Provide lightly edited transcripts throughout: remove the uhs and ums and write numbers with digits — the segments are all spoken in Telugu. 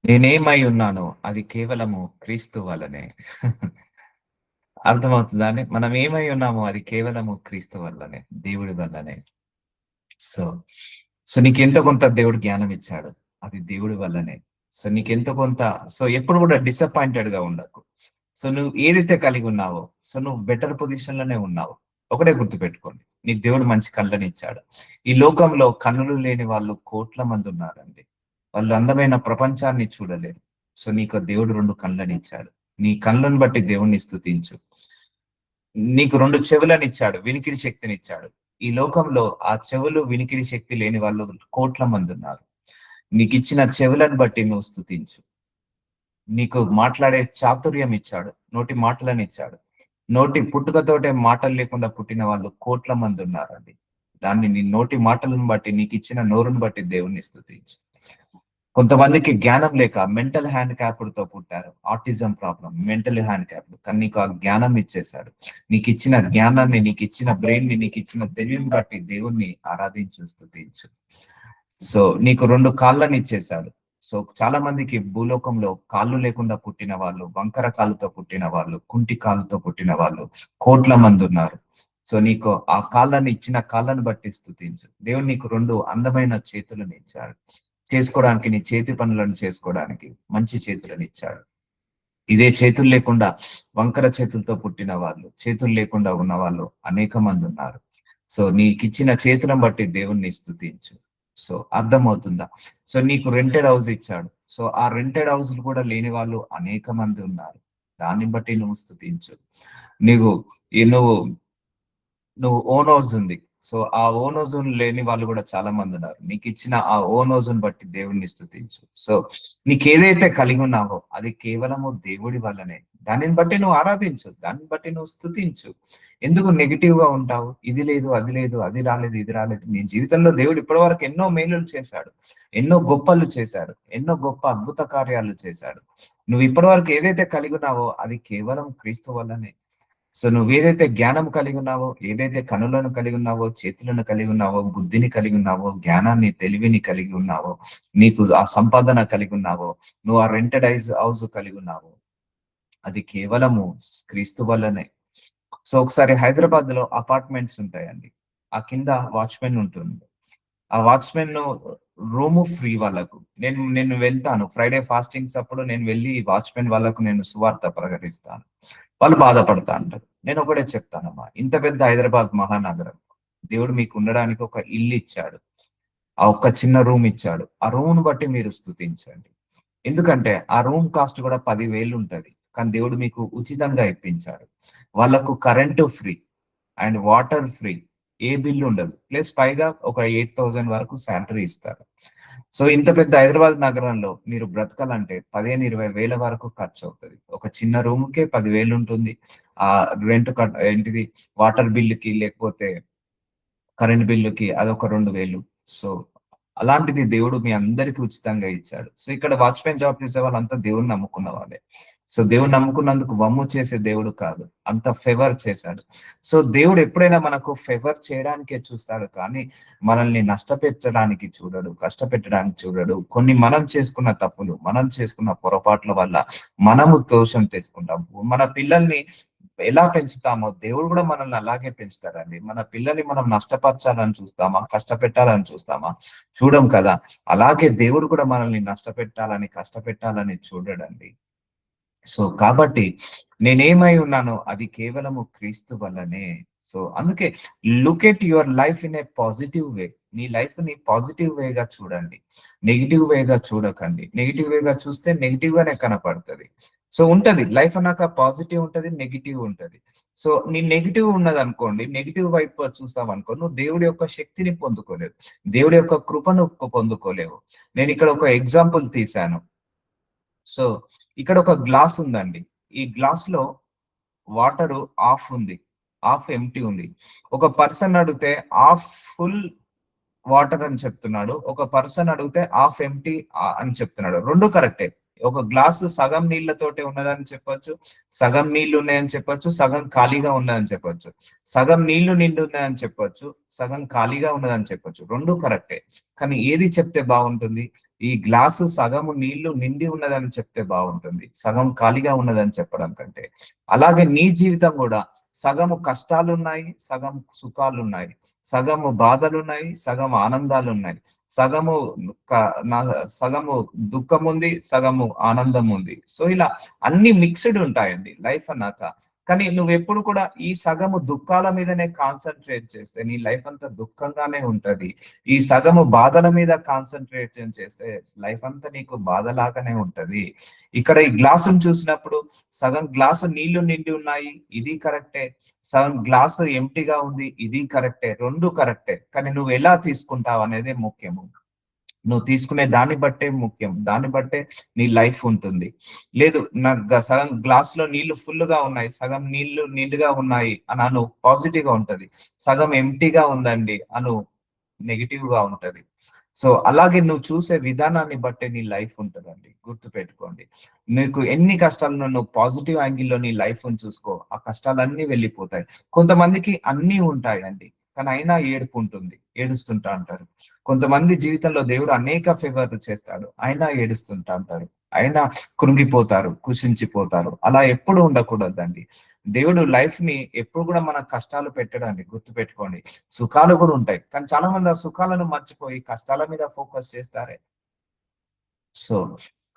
నేనేమై ఉన్నానో అది కేవలము క్రీస్తు వల్లనే. అర్థమవుతుందా అండి? మనం ఏమై ఉన్నామో అది కేవలము క్రీస్తు వల్లనే. దేవుడి వల్లనే. సో, నీకెంతో కొంత దేవుడు జ్ఞానం ఇచ్చాడు. అది దేవుడి వల్లనే. నీకెంతో కొంత ఎప్పుడు కూడా డిసప్పాయింటెడ్‌గా ఉండకు. నువ్వు ఏదైతే కలిగి ఉన్నావో, నువ్వు బెటర్ పొజిషన్‌లోనే ఉన్నావు. ఒకటే గుర్తుపెట్టుకోండి. నీకు దేవుడు మంచి కళ్ళనిచ్చాడు. ఈ లోకంలో కన్నులు లేని వాళ్ళు కోట్ల మంది ఉన్నారండి. వాళ్ళు అందమైన ప్రపంచాన్ని చూడలేరు. నీకు దేవుడు 2 కళ్ళనిచ్చాడు. నీ కళ్ళను బట్టి దేవుడిని స్తుతించు. నీకు 2 చెవులనిచ్చాడు. వినికిడి శక్తినిచ్చాడు. ఈ లోకంలో ఆ చెవులు, వినికిడి శక్తి లేని వాళ్ళు కోట్ల మందున్నారు. నీకిచ్చిన చెవులను బట్టి నువ్వు స్తుతించు. నీకు మాట్లాడే చాతుర్యం ఇచ్చాడు. నోటి మాటలనిచ్చాడు. నోటి పుట్టుకతోటే మాటలు లేకుండా పుట్టిన వాళ్ళు కోట్ల మందున్నారండి. దాన్ని నీ నోటి మాటలను బట్టి, నీకిచ్చిన నోరుని బట్టి దేవుణ్ణి స్తుతించు. కొంతమందికి జ్ఞానం లేక మెంటల్ హ్యాండిక్యాప్డ్‌తో పుట్టారు. Autism problem, mental handicapped. కానీ నీకు ఆ జ్ఞానం ఇచ్చేసాడు. నీకిచ్చిన జ్ఞానాన్ని, నీకిచ్చిన బ్రెయిన్‌ని, నీకిచ్చిన తెలివిని బట్టి దేవుణ్ణి ఆరాధించు, స్తుతించు. నీకు 2 కాళ్ళనిచ్చేసాడు. చాలా మందికి భూలోకంలో కాళ్ళు లేకుండా పుట్టిన వాళ్ళు, వంకర కాళ్ళతో పుట్టిన వాళ్ళు, కుంటి కాళ్ళతో పుట్టిన వాళ్ళు కోట్ల మందున్నారు. నీకు ఆ ఇచ్చిన కాళ్ళను బట్టి స్తుతించు. దేవుడు నీకు 2 అందమైన చేతులనిచ్చాడు. చేసుకోవడానికి, నీ చేతి పనులను చేసుకోవడానికి మంచి చేతులనిచ్చాడు. ఇదే చేతులు లేకుండా వంకర చేతులతో పుట్టిన వాళ్ళు, చేతులు లేకుండా ఉన్నవాళ్ళు అనేక మందున్నారు. నీకిచ్చిన చేతులను బట్టి దేవుణ్ణి స్తుతించు. అర్థమవుతుందా? నీకు రెంటెడ్ హౌస్ ఇచ్చాడు. ఆ రెంటెడ్ హౌస్‌లు కూడా లేని వాళ్ళు అనేక మంది ఉన్నారు. దాన్ని బట్టి నువ్వు స్తుతించు. నీవు ఈ నువ్వు నువ్వు ఓన్ హౌస్ ఉంది. ఆ ఓన్ హౌస్ లేని వాళ్ళు కూడా చాలా మందున్నారు. నీకిచ్చిన ఆ ఓన్ హౌస్‌ని బట్టి దేవుడిని స్తుతించు. నీకేదైతే కలిగి ఉన్నావో అది కేవలము దేవుడి వల్లనే. దానిని బట్టి నువ్వు ఆరాధించు. దాన్ని బట్టి నువ్వు స్తుతించు. ఎందుకు నెగెటివ్‌గా ఉంటావు? ఇది లేదు, అది లేదు, అది రాలేదు, ఇది రాలేదు. నీ జీవితంలో దేవుడు ఇప్పటివరకు ఎన్నో మేలులు చేశాడు. ఎన్నో గొప్పలు చేశాడు. ఎన్నో గొప్ప అద్భుత కార్యాలు చేశాడు. నువ్వు ఇప్పటివరకు ఏదైతే కలిగి ఉన్నావో అది కేవలం క్రీస్తు వల్లనే. నువ్వేదైతే జ్ఞానం కలిగి ఉన్నావో, ఏదైతే కనులను కలిగి ఉన్నావో, చేతులను కలిగి ఉన్నావో, బుద్ధిని కలిగి ఉన్నావో, జ్ఞానాన్ని, తెలివిని కలిగి ఉన్నావో, నీకు ఆ సంపాదన కలిగి ఉన్నావో, నువ్వు ఆ రెంటెడ్ హౌస్ కలిగి ఉన్నావో, అది కేవలము క్రీస్తు వల్లనే. ఒకసారి హైదరాబాద్‌లో అపార్ట్మెంట్స్ ఉంటాయండి. ఆ కింద వాచ్‌మెన్ ఉంటుంది. ఆ వాచ్‌మెన్ రూము ఫ్రీ వాళ్ళకు. నేను నేను వెళ్తాను. ఫ్రైడే ఫాస్టింగ్స్ అప్పుడు నేను వెళ్లి వాచ్‌మెన్ వాళ్ళకు నేను సువార్త ప్రకటిస్తాను. వాళ్ళు బాధపడతా అంటారు. నేను ఒకటే చెప్తానమ్మా. ఇంత పెద్ద హైదరాబాద్ మహానగరం. దేవుడు మీకు ఉండడానికి ఒక ఇల్లు ఇచ్చాడు. ఆ ఒక్క చిన్న రూమ్ ఇచ్చాడు. ఆ రూమ్‌ని బట్టి మీరు స్తుతించండి. ఎందుకంటే ఆ రూమ్ కాస్ట్ కూడా 10,000 ఉంటది. కానీ దేవుడు మీకు ఉచితంగా ఇప్పించాడు. వాళ్ళకు current free and water free. A bill ఉండదు. ప్లస్ పైగా ఒక 8,000 వరకు సాలరీ ఇస్తారు. ఇంత పెద్ద హైదరాబాద్ నగరంలో మీరు బ్రతకాలంటే 15, 20 వేల వరకు ఖర్చవుతది. ఒక చిన్న రూమ్‌కే 10,000 ఉంటుంది. రెంట్ ఏంటిది వాటర్ బిల్లుకి లేకపోతే కరెంట్ బిల్లుకి అదొక 2,000. సో, అలాంటిది దేవుడు మీ అందరికి ఉచితంగా ఇచ్చాడు. ఇక్కడ వాచ్‌మెన్ జాబ్ చేసే వాళ్ళంతా దేవుడిని నమ్ముకున్న వాళ్ళే. దేవుడిని నమ్ముకున్నందుకు వమ్ము చేసే దేవుడు కాదు. అంత ఫేవర్ చేశాడు. దేవుడు ఎప్పుడైనా మనకు ఫేవర్ చేయడానికే చూస్తాడు కానీ, మనల్ని నష్టపెట్టడానికి చూడడు. కష్టపెట్టడానికి చూడడు. కొన్ని మనం చేసుకున్న తప్పులు, మనం చేసుకున్న పొరపాట్ల వల్ల మనము దోషం తెచ్చుకుంటాం. మన పిల్లల్ని ఎలా పెంచుతామో దేవుడు కూడా మనల్ని అలాగే పెంచుతాడండి. మన పిల్లల్ని మనం నష్టపరచాలని చూస్తామా? కష్టపెట్టాలని చూస్తామా? చూడం కదా! అలాగే దేవుడు కూడా మనల్ని నష్టపెట్టాలని, కష్టపెట్టాలని చూడడండి. కాబట్టి నేనేమై ఉన్నానో అది కేవలము క్రీస్తు వల్లనే. అందుకే look at your life in a positive way. నీ లైఫ్‌ని పాజిటివ్ వేగా చూడండి. నెగెటివ్ వేగా చూడకండి. నెగెటివ్ వేగా చూస్తే నెగెటివ్ గానే కనపడతది. ఉంటది. లైఫ్ అన్నాక పాజిటివ్ ఉంటది, నెగెటివ్ ఉంటది. నీ నెగెటివ్ ఉన్నదనుకోండి, నెగెటివ్ వైపు చూసావనుకో, నువ్వు దేవుడి యొక్క శక్తిని పొందుకోలేవు. దేవుడి యొక్క కృపను పొందుకోలేవు. నేనిక్కడ ఒక ఎగ్జాంపుల్ తీశాను. సో, ఇక్కడ ఒక గ్లాస్ ఉందండి. ఈ గ్లాస్‌లో వాటరు హాఫ్ ఉంది. హాఫ్ ఎంప్టీ ఉంది. ఒక పర్సన్ అడిగితే హాఫ్ ఫుల్ వాటర్ అని చెప్తున్నాడు. ఒక పర్సన్ అడిగితే హాఫ్ ఎంప్టీ అని చెప్తున్నాడు. 2 కరెక్టే. ఒక గ్లాసు సగం నీళ్లతోటే ఉన్నదని చెప్పొచ్చు, సగం నీళ్లు ఉన్నాయని చెప్పొచ్చు, సగం ఖాళీగా ఉన్నదని చెప్పొచ్చు. సగం నీళ్లు నిండి ఉన్నాయని చెప్పొచ్చు, సగం ఖాళీగా ఉన్నదని చెప్పొచ్చు. రెండు కరెక్టే. కానీ ఏది చెప్తే బాగుంటుంది? ఈ గ్లాసు సగము నీళ్లు నిండి ఉన్నదని చెప్తే బాగుంటుంది, సగం ఖాళీగా ఉన్నదని చెప్పడం కంటే. అలాగే నీ జీవితం కూడా సగము కష్టాలున్నాయి, సగం సుఖాలున్నాయి, సగము బాధలున్నాయి, సగం ఆనందాలున్నాయి, సగము సగము దుఃఖం ఉంది, సగము ఆనందం ఉంది. సో ఇలా అన్ని మిక్స్డ్ ఉంటాయండి లైఫ్ అన్నాక. కానీ నువ్వు ఎప్పుడు కూడా ఈ సగము దుఃఖాల మీదనే కాన్సన్ట్రేట్ చేస్తే నీ లైఫ్ అంతా దుఃఖంగానే ఉంటది. ఈ సగము బాధల మీద కాన్సన్ట్రేషన్ చేస్తే లైఫ్ అంతా నీకు బాధలాగానే ఉంటది. ఇక్కడ ఈ గ్లాసును చూసినప్పుడు సగం గ్లాసు నీళ్లు నిండి ఉన్నాయి, ఇది కరెక్టే. సగం గ్లాసు ఎంటీగా ఉంది, ఇది కరెక్టే. రెండు కరెక్టే. కానీ నువ్వు ఎలా తీసుకుంటావు అనేది ముఖ్యము. నువ్వు తీసుకునే దాన్ని బట్టే ముఖ్యం, దాన్ని బట్టే నీ లైఫ్ ఉంటుంది. లేదు నాకు సగం గ్లాస్ లో నీళ్లు ఫుల్ గా ఉన్నాయి, సగం నీళ్లు నిండుగా ఉన్నాయి అని అను, పాజిటివ్ గా ఉంటది. సగం ఎంటీగా ఉందండి అను, నెగిటివ్ గా ఉంటది. సో అలాగే నువ్వు చూసే విధానాన్ని బట్టే నీ లైఫ్ ఉంటుందండి, గుర్తు పెట్టుకోండి. నీకు ఎన్ని కష్టాలను నువ్వు పాజిటివ్ యాంగిల్లో నీ లైఫ్ చూసుకో, ఆ కష్టాలన్నీ వెళ్ళిపోతాయి. కొంతమందికి అన్నీ ఉంటాయండి, కానీ అయినా ఏడుపు ఉంటుంది, ఏడుస్తుంటా అంటారు. కొంతమంది జీవితంలో దేవుడు అనేక ఫేవర్లు చేస్తాడు, అయినా ఏడుస్తుంటా అంటారు, అయినా కృంగిపోతారు, కుషించిపోతారు. అలా ఎప్పుడు ఉండకూడదండి. దేవుడు లైఫ్ ని ఎప్పుడు కూడా మన కష్టాలు పెట్టడానికి, గుర్తు పెట్టుకోండి. సుఖాలు కూడా ఉంటాయి, కానీ చాలా మంది ఆ సుఖాలను మర్చిపోయి కష్టాల మీద ఫోకస్ చేస్తారే. సో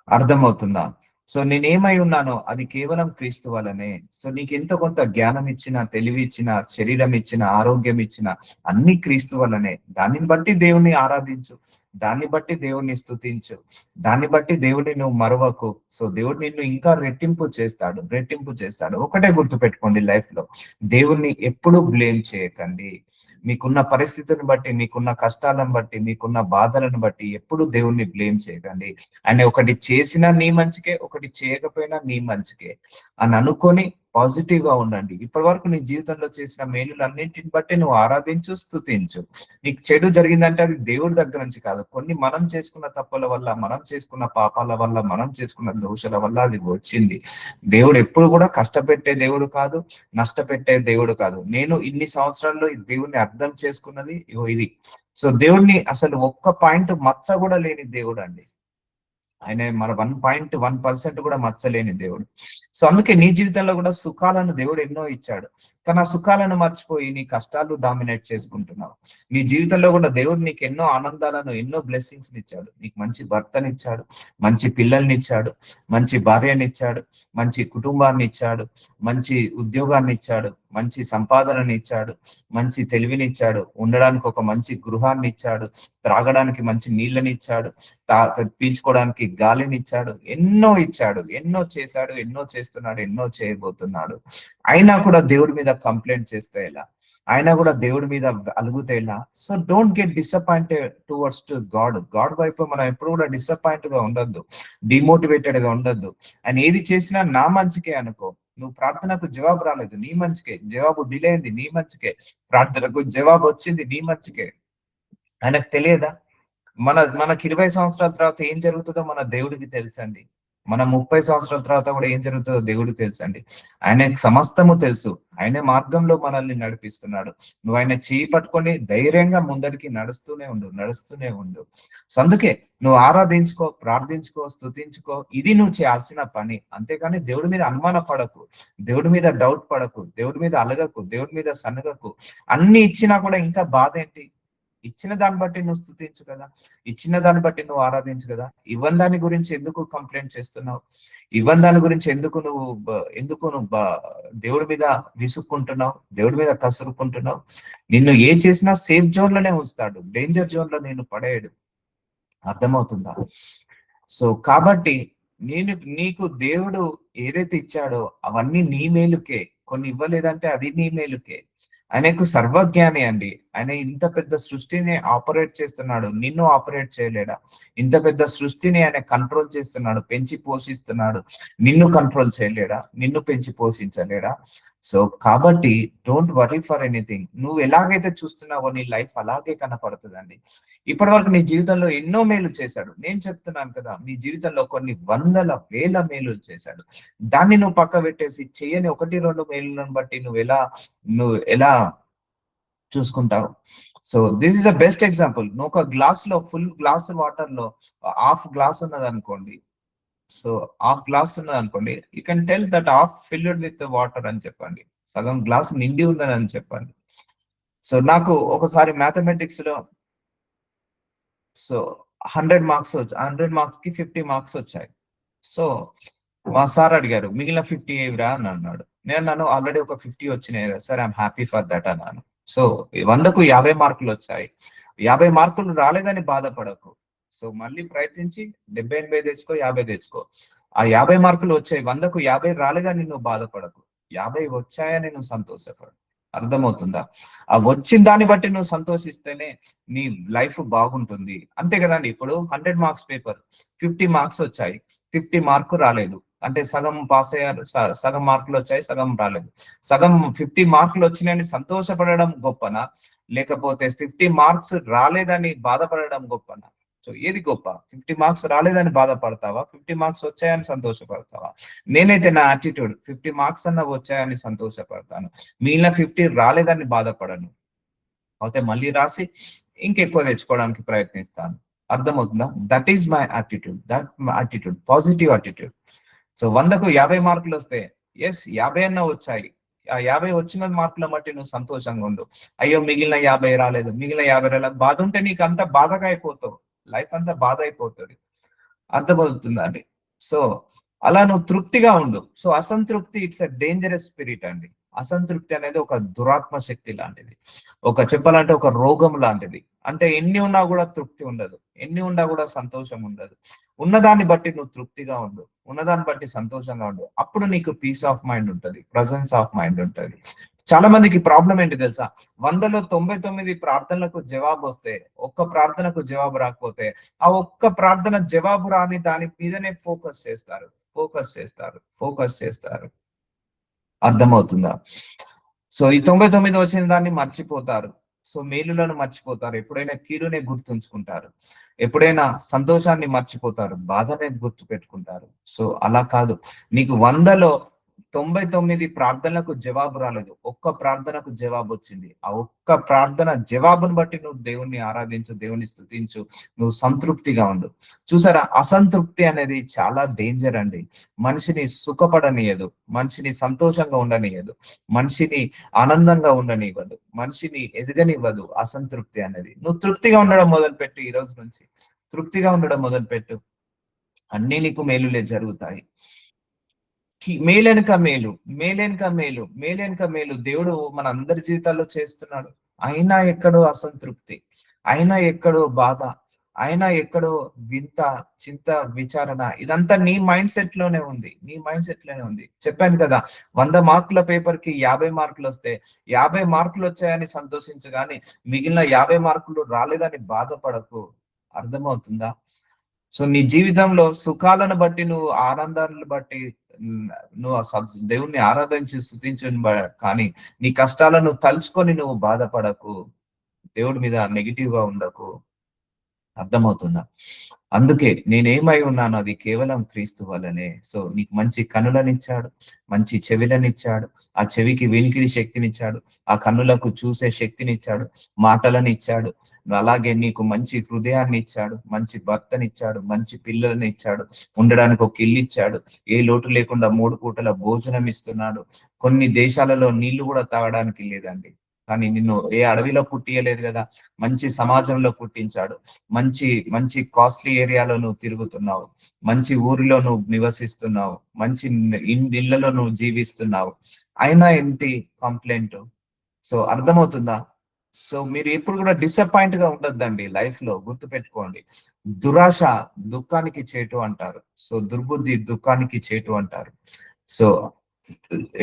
అర్థమవుతుందా? సో నేనేమై ఉన్నానో అది కేవలం క్రీస్తు వలనే. సో నీకు ఎంత కొంత జ్ఞానం ఇచ్చిన, తెలివి ఇచ్చిన, శరీరం ఇచ్చిన, ఆరోగ్యం ఇచ్చిన, అన్ని క్రీస్తు వలనే. దాన్ని బట్టి దేవుణ్ణి ఆరాధించు, దాన్ని బట్టి దేవుణ్ణి స్తుతించు, దాన్ని బట్టి దేవుడిని నువ్వు మరవకు. సో దేవుడు నిన్ను ఇంకా రెట్టింపు చేస్తాడు, రెట్టింపు చేస్తాడు. ఒకటే గుర్తు పెట్టుకోండి లైఫ్ లో, దేవుణ్ణి ఎప్పుడు బ్లేమ్ చేయకండి. మీకున్న పరిస్థితిని బట్టి, మీకున్న కష్టాలను బట్టి, మీకున్న బాధలను బట్టి ఎప్పుడు దేవుణ్ణి బ్లేమ్ చేయకండి. ఆయన ఒకటి చేసినా నీ మంచికే, ఒకటి చేయకపోయినా నీ మంచికే అని అనుకొని పాజిటివ్ గా ఉండండి. ఇప్పటి వరకు నీ జీవితంలో చేసిన మేలులన్నింటిని బట్టి నువ్వు ఆరాధించు, స్తుతించు. నీకు చెడు జరిగిందంటే అది దేవుడి దగ్గర నుంచి కాదు, కొన్ని మనం చేసుకున్న తప్పుల వల్ల, మనం చేసుకున్న పాపాల వల్ల, మనం చేసుకున్న దోషాల వల్ల అది వచ్చింది. దేవుడు ఎప్పుడు కూడా కష్టపెట్టే దేవుడు కాదు, నష్టపెట్టే దేవుడు కాదు. నేను ఇన్ని సంవత్సరాల్లో ఈ దేవుడిని అర్థం చేసుకున్నది ఇది. సో దేవుడిని అసలు ఒక్క పాయింట్ మచ్చ కూడా లేని దేవుడు అండి ఆయన. మన 1.1% కూడా మచ్చలేని దేవుడు. సో అందుకే నీ జీవితంలో కూడా సుఖాలను దేవుడు ఎన్నో ఇచ్చాడు, కానీ ఆ సుఖాలను మర్చిపోయి నీ కష్టాలు డామినేట్ చేసుకుంటున్నావు. నీ జీవితంలో కూడా దేవుడు నీకు ఎన్నో ఆనందాలను, ఎన్నో బ్లెస్సింగ్స్ ఇచ్చాడు. నీకు మంచి భర్తనిచ్చాడు, మంచి పిల్లల్ని ఇచ్చాడు, మంచి భార్యనిచ్చాడు, మంచి కుటుంబాన్ని ఇచ్చాడు, మంచి ఉద్యోగాన్ని ఇచ్చాడు, మంచి సంపాదనని ఇచ్చాడు, మంచి తెలివినిచ్చాడు, ఉండడానికి ఒక మంచి గృహాన్ని ఇచ్చాడు, త్రాగడానికి మంచి నీళ్ళని ఇచ్చాడు, పీల్చుకోవడానికి గాలిని ఇచ్చాడు. ఎన్నో ఇచ్చాడు, ఎన్నో చేశాడు, ఎన్నో చేస్తున్నాడు, ఎన్నో చేయబోతున్నాడు. అయినా కూడా దేవుడి మీద కంప్లైంట్ చేస్తే ఎలా? అయినా కూడా దేవుడి మీద అలుగుతే ఎలా? So don't get disappointed towards to God. God వైపు మనం ఎప్పుడు కూడా డిసప్పాయింట్ గా ఉండొద్దు, డిమోటివేటెడ్ గా ఉండొద్దు. ఆయన ఏది చేసినా నా మంచికే అనుకో. నువ్వు ప్రార్థనకు జవాబు రాలేదు, నీ మంచికే. జవాబు డిలే అయింది, నీ మంచికే. ప్రార్థనకు జవాబు వచ్చింది, నీ మంచికే. ఆయనకు తెలియదా? మనకి 20 సంవత్సరాల తర్వాత ఏం జరుగుతుందో మన దేవుడికి తెలుసండి. మన 30 సంవత్సరాల తర్వాత కూడా ఏం జరుగుతుందో దేవుడికి తెలుసండి. ఆయనకు సమస్తము తెలుసు. ఆయన మార్గంలో మనల్ని నడిపిస్తున్నాడు. నువ్వు ఆయన చేయి పట్టుకొని ధైర్యంగా ముందడికి నడుస్తూనే ఉండు, నడుస్తూనే ఉండు. సో అందుకే నువ్వు ఆరాధించుకో, ప్రార్థించుకో, స్తుతించుకో. ఇది నువ్వు చేయాల్సిన పని. అంతేకాని దేవుడి మీద అనుమాన పడకు, దేవుడి మీద డౌట్ పడకు, దేవుడి మీద అలగకు, దేవుడి మీద సనగకు. అన్ని ఇచ్చినా కూడా ఇంకా బాధ ఏంటి? ఇచ్చిన దాన్ని బట్టి నువ్వు స్తుతించు కదా, ఇచ్చిన దాన్ని బట్టి నువ్వు ఆరాధించు కదా. ఇవ్వని దాని గురించి ఎందుకు కంప్లైంట్ చేస్తున్నావు? ఇవ్వని దాని గురించి ఎందుకు నువ్వు దేవుడి మీద విసుక్కుంటున్నావు, దేవుడి మీద కసురుకుంటున్నావు? నిన్ను ఏ చేసినా సేఫ్ జోన్ లోనే ఉంచుతాడు, డేంజర్ జోన్ లో నేను పడేయడు. అర్థమవుతుందా? సో కాబట్టి నీకు దేవుడు ఏదైతే ఇచ్చాడో అవన్నీ నీ మేలుకే. కొన్ని ఇవ్వలేదంటే అది నీ మేలుకే. ఆయనకు సర్వజ్ఞాని అండి. ఆయన ఇంత పెద్ద సృష్టిని ఆపరేట్ చేస్తున్నాడు, నిన్ను ఆపరేట్ చేయలేడా? ఇంత పెద్ద సృష్టిని ఆయన కంట్రోల్ చేస్తున్నాడు, పెంచి పోషిస్తున్నాడు, నిన్ను కంట్రోల్ చేయలేడా? నిన్ను పెంచి పోషించలేడా? సో కాబట్టి డోంట్ వరీ ఫర్ ఎనీథింగ్. నువ్వు ఎలాగైతే చూస్తున్నావో నీ లైఫ్ అలాగే కనపడుతుందండి. ఇప్పటి వరకు నీ జీవితంలో ఎన్నో మేలు చేశాడు. నేను చెప్తున్నాను కదా, నీ జీవితంలో కొన్ని వందల వేల మేలు చేశాడు. దాన్ని నువ్వు పక్క పెట్టేసి చేయని 1-2 మేలులను బట్టి నువ్వు ఎలా చూసుకుంటావు? So this is the best example. నువ్వు ఒక గ్లాస్ లో ఫుల్ గ్లాస్ వాటర్ లో హాఫ్ గ్లాస్ ఉన్నది అనుకోండి. సో హాఫ్ గ్లాస్ ఉన్నది అనుకోండి, you can tell that half filled with water అని చెప్పండి. సగం గ్లాస్ నిండి ఉన్నదని చెప్పండి. సో నాకు ఒకసారి మ్యాథమెటిక్స్ లో సో 100 మార్క్స్ కి 50 మార్క్స్ వచ్చాయి. సో మా సార్ అడిగారు, మిగిలిన 50 ఏవిరా అని అన్నాడు. నేను అన్నాను, ఆల్రెడీ ఒక 50 వచ్చినాయి కదా sir, I'm happy for that అన్నాను. సో 100కు 50 మార్కులు వచ్చాయి. 50 మార్కులు రాలేదని బాధపడకు. సో మళ్ళీ ప్రయత్నించి 70-80 తెచ్చుకో, 50 తెచ్చుకో. ఆ 50 మార్కులు వచ్చాయి, 100కు 50 రాలేదని నువ్వు బాధపడకు. 50 వచ్చాయని నువ్వు సంతోషపడు. అర్థమవుతుందా? ఆ వచ్చిన దాన్ని బట్టి నువ్వు సంతోషిస్తేనే నీ లైఫ్ బాగుంటుంది. అంతే కదండి. ఇప్పుడు 100 మార్క్స్ పేపర్, 50 మార్క్స్ వచ్చాయి, 50 మార్కు రాలేదు అంటే సగం పాస్ అయ్యారు, సగం మార్కులు వచ్చాయి, సగం రాలేదు. సగం 50 మార్కులు వచ్చినాయని సంతోషపడడం గొప్పనా, లేకపోతే 50 మార్క్స్ రాలేదని బాధపడడం గొప్పనా? సో ఏది గొప్ప? 50 మార్క్స్ రాలేదని బాధపడతావా, 50 మార్క్స్ వచ్చాయని సంతోషపడతావా? నేనైతే నా యాటిట్యూడ్ 50 మార్క్స్ అన్న వచ్చాయని సంతోషపడతాను, మిగిలిన 50 రాలేదని బాధపడను. అయితే మళ్ళీ రాసి ఇంకెక్కువ తెచ్చుకోవడానికి ప్రయత్నిస్తాను. అర్థమవుతుందా? That is my attitude, positive attitude. So 100కు 50 మార్కులు వస్తే ఎస్ 50 అన్న వచ్చాయి, ఆ 50 వచ్చిన మార్కుల బట్టి నువ్వు సంతోషంగా ఉండు. అయ్యో మిగిలిన 50 రాలేదు, మిగిలిన 50 రాలేదు, బాధ ఉంటే నీకు అంత బాధగా అయిపోతావు, లైఫ్ అంతా బాధ అయిపోతుంది. అర్థమవుతుందా అండి? సో అలా నువ్వు తృప్తిగా ఉండు. సో అసంతృప్తి ఇట్స్ అ డేంజరస్ స్పిరిట్ అండి. అసంతృప్తి అనేది ఒక దురాత్మ శక్తి లాంటిది, చెప్పాలంటే ఒక రోగం లాంటిది. అంటే ఎన్ని ఉన్నా కూడా తృప్తి ఉండదు, ఎన్ని ఉన్నా కూడా సంతోషం ఉండదు. ఉన్నదాన్ని బట్టి నువ్వు తృప్తిగా ఉండు, ఉన్నదాన్ని బట్టి సంతోషంగా ఉండు. అప్పుడు నీకు పీస్ ఆఫ్ మైండ్ ఉంటుంది, ప్రజెన్స్ ఆఫ్ మైండ్ ఉంటుంది. చాలా మందికి ప్రాబ్లం ఏంటి తెలుసా? 100లో 99 ప్రార్థనలకు జవాబు వస్తే, ఒక్క ప్రార్థనకు జవాబు రాకపోతే, ఆ ఒక్క ప్రార్థన జవాబు రాని దాని మీదనే ఫోకస్ చేస్తారు. అర్థమవుతుందా? సో ఈ 99 వచ్చిన దాన్ని మర్చిపోతారు. సో మేలులను మర్చిపోతారు. ఎప్పుడైనా కీడునే గుర్తుంచుకుంటారు, ఎప్పుడైనా సంతోషాన్ని మర్చిపోతారు, బాధనే గుర్తు పెట్టుకుంటారు. సో అలా కాదు. నీకు 100లో 99 ప్రార్థనలకు జవాబు రాలేదు, ఒక్క ప్రార్థనకు జవాబు వచ్చింది. ఆ ఒక్క ప్రార్థన జవాబును బట్టి నువ్వు దేవుణ్ణి ఆరాధించు, దేవుని స్తుతించు, నువ్వు సంతృప్తిగా ఉండు. చూసారా, అసంతృప్తి అనేది చాలా డేంజర్ అండి. మనిషిని సుఖపడనీయదు, మనిషిని సంతోషంగా ఉండనీయదు, మనిషిని ఆనందంగా ఉండనివ్వదు, మనిషిని ఎదగనివ్వదు అసంతృప్తి అనేది. నువ్వు తృప్తిగా ఉండడం మొదలుపెట్టు, ఈ రోజు నుంచి తృప్తిగా ఉండడం మొదలుపెట్టు, అన్ని నీకు మేలులే జరుగుతాయి. మేలెనక మేలు, మేలెనక మేలు దేవుడు మన అందరి జీవితాల్లో చేస్తున్నాడు. అయినా ఎక్కడో అసంతృప్తి, అయినా ఎక్కడో బాధ, అయినా ఎక్కడో వింత, చింత, విచారణ. ఇదంతా నీ మైండ్ సెట్ లోనే ఉంది, చెప్పాను కదా, 100 మార్కుల పేపర్ కి 50 మార్కులు వస్తే 50 మార్కులు వచ్చాయని సంతోషించు, కానీ మిగిలిన 50 మార్కులు రాలేదని బాధపడకు. అర్థమవుతుందా? సో నీ జీవితంలో సుఖాలను బట్టి, నువ్వు ఆనందాలను బట్టి నువ్వు దేవుణ్ణి ఆరాధించి స్తుతించు, కానీ నీ కష్టాలను తలుచుకొని నువ్వు బాధపడకు, దేవుడి మీద నెగిటివ్ గా ఉండకు. అర్థమవుతుందా? అందుకే నేనేమై ఉన్నాను అది కేవలం క్రీస్తు వల్లనే. సో నీకు మంచి కనులనిచ్చాడు, మంచి చెవులనిచ్చాడు, ఆ చెవికి వినికిడి శక్తినిచ్చాడు, ఆ కన్నులకు చూసే శక్తినిచ్చాడు, మాటలను ఇచ్చాడు. అలాగే నీకు మంచి హృదయాన్ని ఇచ్చాడు, మంచి భర్తనిచ్చాడు, మంచి పిల్లలని ఇచ్చాడు, ఉండడానికి ఒక ఇల్లు ఇచ్చాడు, ఏ లోటు లేకుండా 3 పూటల భోజనం ఇస్తున్నాడు. కొన్ని దేశాలలో నీళ్లు కూడా తాగడానికి లేదండి, కానీ నిన్ను ఏ అడవిలో పుట్టియలేదు కదా, మంచి సమాజంలో పుట్టించాడు. మంచి మంచి కాస్ట్లీ ఏరియాలో నువ్వు తిరుగుతున్నావు, మంచి ఊరిలో నువ్వు నివసిస్తున్నావు, మంచి ఇళ్లలో నువ్వు జీవిస్తున్నావు. అయినా ఏంటి కంప్లైంట్? సో అర్థమవుతుందా? సో మీరు ఎప్పుడు కూడా డిసప్పాయింట్ గా ఉండొద్దండి లైఫ్ లో. గుర్తు పెట్టుకోండి, దురాశ దుఃఖానికి చేటు అంటారు, సో దుర్బుద్ధి దుఃఖానికి చేటు అంటారు. సో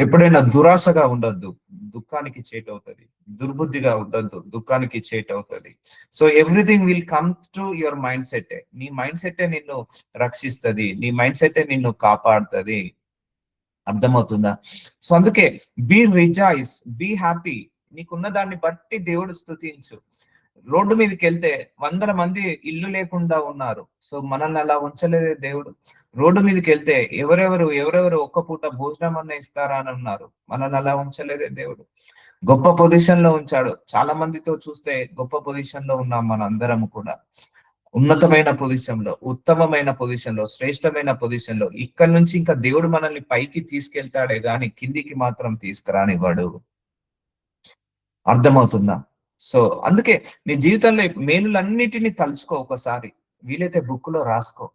ఎప్పుడైనా దురాశగా ఉండొద్దు, దుఃఖానికి చేటు అవుతుంది. దుర్బుద్ధిగా ఉండొద్దు, దుఃఖానికి చేటు అవుతుంది. So everything will come to your mind set. నీ మైండ్ సెట్ నిన్ను రక్షిస్తుంది, నీ మైండ్ సెట్ నిన్ను కాపాడుతుంది. అర్థమవుతుందా? సో అందుకే బీ రిజాయిస్, బీ హ్యాపీ. నీకున్న దాన్ని బట్టి దేవుడు స్తుతించు. రోడ్డు మీదకి వెళ్తే వందల మంది ఇల్లు లేకుండా ఉన్నారు. సో మనల్ని అలా ఉంచలేదే దేవుడు. రోడ్డు మీదకి వెళ్తే ఎవరెవరు ఒక్క పూట భోజనం అన్న ఇస్తారా అని ఉన్నారు. మనల్ని అలా ఉంచలేదే దేవుడు. గొప్ప పొజిషన్ లో ఉంచాడు. చాలా మందితో చూస్తే గొప్ప పొజిషన్ లో ఉన్నాం మన అందరం కూడా. ఉన్నతమైన పొజిషన్ లో, ఉత్తమమైన పొజిషన్ లో, శ్రేష్టమైన పొజిషన్ లో. ఇక్కడ నుంచి ఇంకా దేవుడు మనల్ని పైకి తీసుకెళ్తాడే గాని కిందికి మాత్రం తీసుకురానివ్వడు. అర్థమవుతుందా? సో అందుకే నీ జీవితంలో మేలులన్నిటినీ తలుచుకో ఒకసారి. వీలైతే బుక్ లో రాసుకో.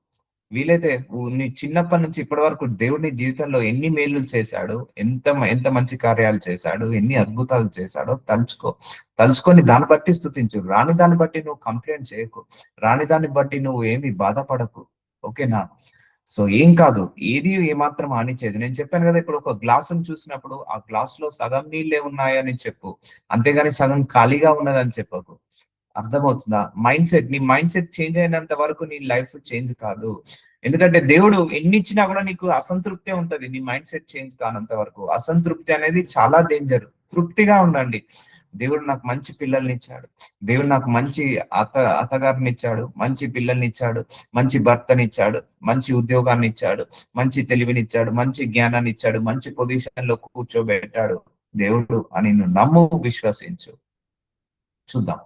వీలైతే నీ చిన్నప్పటి నుంచి ఇప్పటి వరకు దేవుడు నీ జీవితంలో ఎన్ని మేలులు చేశాడు, ఎంత మంచి కార్యాలు చేశాడు, ఎన్ని అద్భుతాలు చేశాడో తలుచుకో. తలుచుకొని దాన్ని బట్టి స్తుతించు. రాని దాన్ని బట్టి నువ్వు కంప్లైంట్ చేయకు. రాని దాన్ని బట్టి నువ్వు ఏమి బాధపడకు. ఓకేనా? సో ఏం కాదు. ఏది ఏమాత్రం హానిచేయదు. నేను చెప్పాను కదా, ఇప్పుడు ఒక గ్లాసును చూసినప్పుడు ఆ గ్లాస్ లో సగం నీళ్ళే ఉన్నాయని చెప్పు. అంతేగాని సగం ఖాళీగా ఉన్నదని చెప్పకు. అర్థమవుతుందా? నీ మైండ్ సెట్ చేంజ్ అయినంత వరకు నీ లైఫ్ చేంజ్ కాదు. ఎందుకంటే దేవుడు ఎన్ని ఇచ్చినా కూడా నీకు అసంతృప్తే ఉంటది. నీ మైండ్ సెట్ చేంజ్ కానంత వరకు అసంతృప్తి అనేది చాలా డేంజర్. తృప్తిగా ఉండండి. దేవుడు నాకు మంచి పిల్లల్ని ఇచ్చాడు. దేవుడు నాకు మంచి అత్తగారిని ఇచ్చాడు, మంచి పిల్లల్ని ఇచ్చాడు, మంచి భర్తనిచ్చాడు, మంచి ఉద్యోగాన్ని ఇచ్చాడు, మంచి తెలివినిచ్చాడు, మంచి జ్ఞానాన్ని ఇచ్చాడు, మంచి పొజిషన్ లో కూర్చోబెట్టాడు దేవుడు అని నువ్వు నమ్ము, విశ్వసించు. చూద్దాం.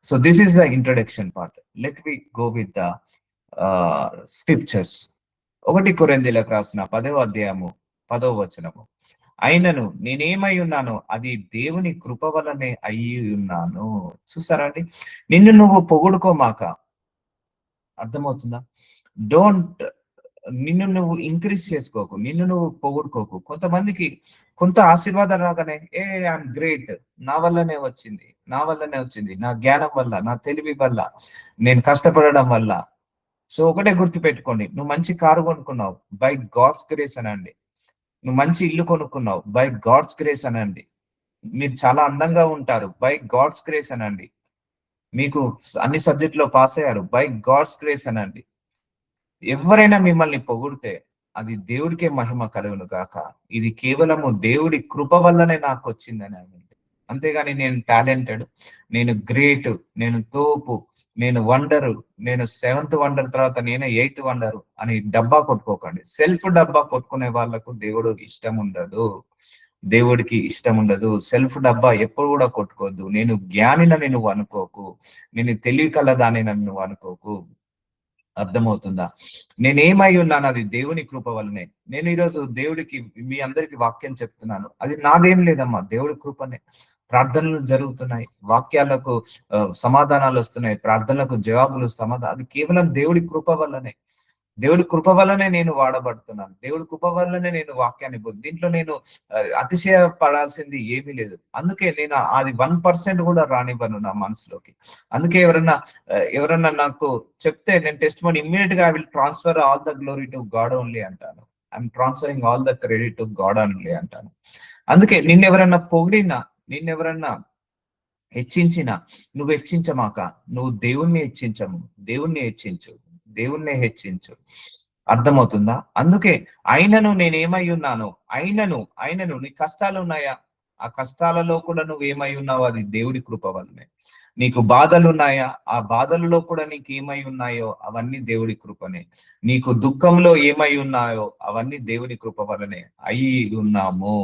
So this is the introduction part. Let we go with the scriptures. 1 కొరింథీయులకు రాసిన 10వ అధ్యాయము 10వ వచనము. అయినను నేనేమై ఉన్నానో అది దేవుని కృప వలనే అయి ఉన్నాను. చూసారా అండి? నిన్ను నువ్వు పొగుడుకోమాక. అర్థమవుతుందా? డోంట్ నిన్ను నువ్వు ఇంక్రీజ్ చేసుకోకు. నిన్ను నువ్వు పొగుడుకోకు. కొంతమందికి కొంత ఆశీర్వాదం రాగానే ఐఎమ్ గ్రేట్, నా వల్లనే వచ్చింది, నా వల్లనే వచ్చింది, నా జ్ఞానం వల్ల, నా తెలివి వల్ల, నేను కష్టపడడం వల్ల. సో ఒకటే గుర్తు పెట్టుకోండి, నువ్వు మంచి కారు కొనుక్కున్నావు, బై గాడ్స్ గ్రేస్ అనండి. నువ్వు మంచి ఇల్లు కొనుక్కున్నావు, బై గాడ్స్ గ్రేస్ అనండి. మీరు చాలా అందంగా ఉంటారు, బై గాడ్స్ గ్రేస్ అనండి. మీకు అన్ని సబ్జెక్టులో పాస్ అయ్యారు, బై గాడ్స్ గ్రేస్ అనండి. ఎవరైనా మిమ్మల్ని పొగిడితే అది దేవుడికే మహిమ కలుగును గాక. ఇది కేవలము దేవుడి కృప వల్లనే నాకు వచ్చిందని అనండి. అంతేగాని నేను టాలెంటెడ్, నేను గ్రేట్, నేను తోపు, నేను వండరు, నేను 7th వండర్ తర్వాత నేనే 8th వండరు అని డబ్బా కొట్టుకోకండి. సెల్ఫ్ డబ్బా కొట్టుకునే వాళ్ళకు దేవుడు ఇష్టం ఉండదు. దేవుడికి ఇష్టం ఉండదు. సెల్ఫ్ డబ్బా ఎప్పుడు కూడా కొట్టుకోవద్దు. నేను జ్ఞానినని నువ్వు అనుకోకు. నేను తెలివి కలదానినని నువ్వు అనుకోకు. అర్థమవుతుందా? నేనేమై ఉన్నాను అది దేవుని కృప వల్లనే. నేను ఈరోజు దేవుడికి మీ అందరికి వాక్యం చెప్తున్నాను. అది నాదేం లేదమ్మా, దేవుడి కృపనే. ప్రార్థనలు జరుగుతున్నాయి, వాక్యాలకు సమాధానాలు వస్తున్నాయి, ప్రార్థనలకు జవాబులు అది కేవలం దేవుడి కృప వల్లనే. దేవుడి కృప వల్లనే నేను వాడబడుతున్నాను. దేవుడి కృప వల్లనే నేను వాక్యాన్ని దీంట్లో నేను అతిశయపడాల్సింది ఏమీ లేదు. అందుకే నేను అది 1% కూడా రానివ్వను నా మనసులోకి. అందుకే ఎవరన్నా నాకు చెప్తే నేను టెస్టిమనీ ఇమ్మీడియట్ గా I will transfer all the glory to God only అంటాను. I'm transferring all the credit to God only అంటాను. అందుకే నిన్నెవరన్నా పొగిడినా, నిన్నెవరన్నా హెచ్చించిన నువ్వు హెచ్చించమాక. నువ్వు దేవుణ్ణి హెచ్చించము, దేవుణ్ణి హెచ్చించు, దేవుణ్ణి హెచ్చించు. అర్థమవుతుందా? అందుకే అయినను నేనేమై ఉన్నాను, అయినను నీ కష్టాలు ఉన్నాయా? ఆ కష్టాలలో కూడా నువ్వు ఏమై ఉన్నావు అది దేవుడి కృప వల్లనే. నీకు బాధలు ఉన్నాయా? ఆ బాధలలో కూడా నీకు ఏమై ఉన్నాయో అవన్నీ దేవుడి కృపనే. నీకు దుఃఖంలో ఏమై ఉన్నాయో అవన్నీ దేవుడి కృప వల్లనే అయి ఉన్నాము.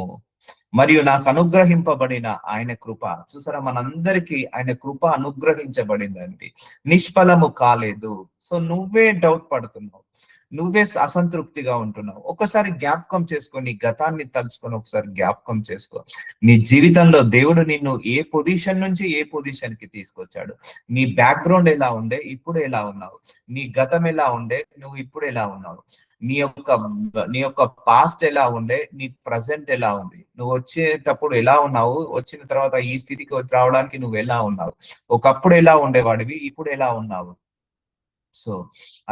మరియు నాకు అనుగ్రహింపబడిన ఆయన కృప. చూసారా, మనందరికీ ఆయన కృప అనుగ్రహించబడిందండి, నిష్ఫలము కాలేదు. సో నువ్వే డౌట్ పడుతున్నావు, నువ్వే అసంతృప్తిగా ఉంటున్నావు. ఒకసారి జ్ఞాపకం చేసుకో, నీ గతాన్ని తలుచుకొని ఒకసారి జ్ఞాపకం చేసుకో. నీ జీవితంలో దేవుడు నిన్ను ఏ పొజిషన్ నుంచి ఏ పొజిషన్ కి తీసుకొచ్చాడు. నీ బ్యాక్గ్రౌండ్ ఎలా ఉండే, ఇప్పుడు ఎలా ఉన్నావు. నీ గతం ఎలా ఉండే, నువ్వు ఇప్పుడు ఎలా ఉన్నావు. నీ యొక్క పాస్ట్ ఎలా ఉండే, నీ ప్రజెంట్ ఎలా ఉంది. నువ్వు వచ్చేటప్పుడు ఎలా ఉన్నావు, వచ్చిన తర్వాత ఈ స్థితికి రావడానికి నువ్వు ఎలా ఉన్నావు. ఒకప్పుడు ఎలా ఉండేవాడివి, ఇప్పుడు ఎలా ఉన్నావు. సో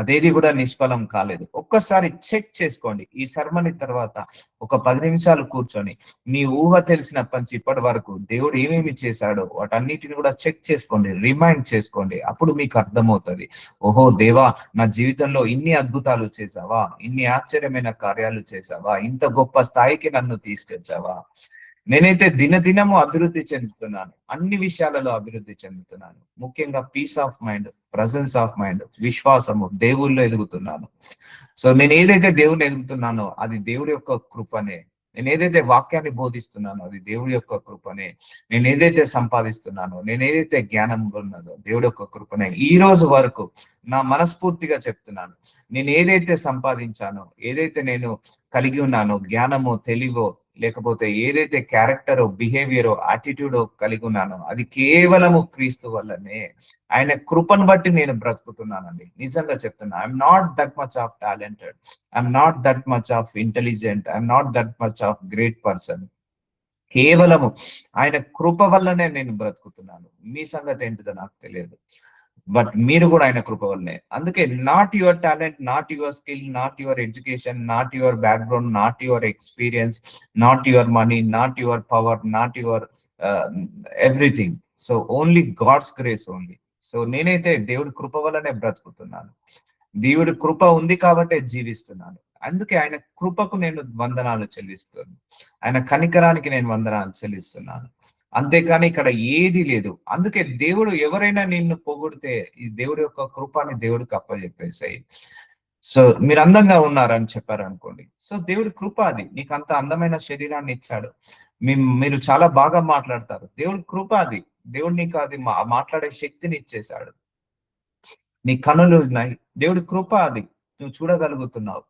అదేది కూడా నిష్ఫలం కాలేదు. ఒక్కసారి చెక్ చేసుకోండి. ఈ సర్మనీ తర్వాత ఒక 10 నిమిషాలు కూర్చొని మీ ఊహ తెలిసినప్పటి నుంచి ఇప్పటి వరకు దేవుడు ఏమేమి చేశాడో వాటన్నిటిని కూడా చెక్ చేసుకోండి, రిమైండ్ చేసుకోండి. అప్పుడు మీకు అర్థమవుతుంది, ఓహో దేవా, నా జీవితంలో ఇన్ని అద్భుతాలు చేశావా, ఇన్ని ఆశ్చర్యమైన కార్యాలు చేశావా, ఇంత గొప్ప స్థాయికి నన్ను తీసుకొచ్చావా. నేనైతే దినదినము అభివృద్ధి చెందుతున్నాను, అన్ని విషయాలలో అభివృద్ధి చెందుతున్నాను. ముఖ్యంగా peace of mind, presence of mind, విశ్వాసము, దేవుళ్ళు ఎదుగుతున్నాను. సో నేను ఏదైతే దేవుని ఎదుగుతున్నానో అది దేవుడి యొక్క కృపనే. నేను ఏదైతే వాక్యాన్ని బోధిస్తున్నానో అది దేవుడి యొక్క కృపనే. నేను ఏదైతే సంపాదిస్తున్నానో, నేను ఏదైతే జ్ఞానం ఉన్నదో దేవుడి యొక్క కృపనే. ఈ రోజు వరకు నా మనస్ఫూర్తిగా చెప్తున్నాను, నేను ఏదైతే సంపాదించానో, ఏదైతే నేను కలిగి ఉన్నానో, జ్ఞానమో, తెలివో, లేకపోతే ఏదైతే క్యారెక్టరో, బిహేవియరో, యాటిట్యూడో కలిగి ఉన్నానో అది కేవలము క్రీస్తు వల్లనే. ఆయన కృపను బట్టి నేను బ్రతుకుతున్నానండి. నిజంగా చెప్తున్నా, I'm not that much of talented, I'm not that much of intelligent, I'm not that much of great person. కేవలము ఆయన కృప వల్లనే నేను బ్రతుకుతున్నాను. మీ సంగతి ఏంటిదో నాకు తెలియదు, బట్ మీరు కూడా ఆయన కృప వల్లనే. అందుకే not your talent, not your skill, not your education, not your background, not your experience, not your money, not your power, not your everything. So only God's grace only. So నేనైతే దేవుడి కృప వల్లనే బ్రతుకుతున్నాను. దేవుడి కృప ఉంది కాబట్టే జీవిస్తున్నాను. అందుకే ఆయన కృపకు నేను వందనాలు చెల్లిస్తున్నాను, ఆయన కనికరానికి నేను వందనాలు చెల్లిస్తున్నాను. అంతేకాని ఇక్కడ ఏది లేదు. అందుకే దేవుడు ఎవరైనా నిన్ను పొగిడితే ఈ దేవుడి యొక్క కృపాని దేవుడికి అప్పచెప్పేసాయి. సో మీరు అందంగా ఉన్నారని చెప్పారు అనుకోండి, సో దేవుడి కృప అది. నీకు అంత అందమైన శరీరాన్ని ఇచ్చాడు, మీరు చాలా బాగా మాట్లాడతారు, దేవుడి కృప అది. దేవుడు నీకు అది మాట్లాడే శక్తిని ఇచ్చేశాడు. నీ కనులు ఉన్నాయి, దేవుడి కృప అది, నువ్వు చూడగలుగుతున్నావు.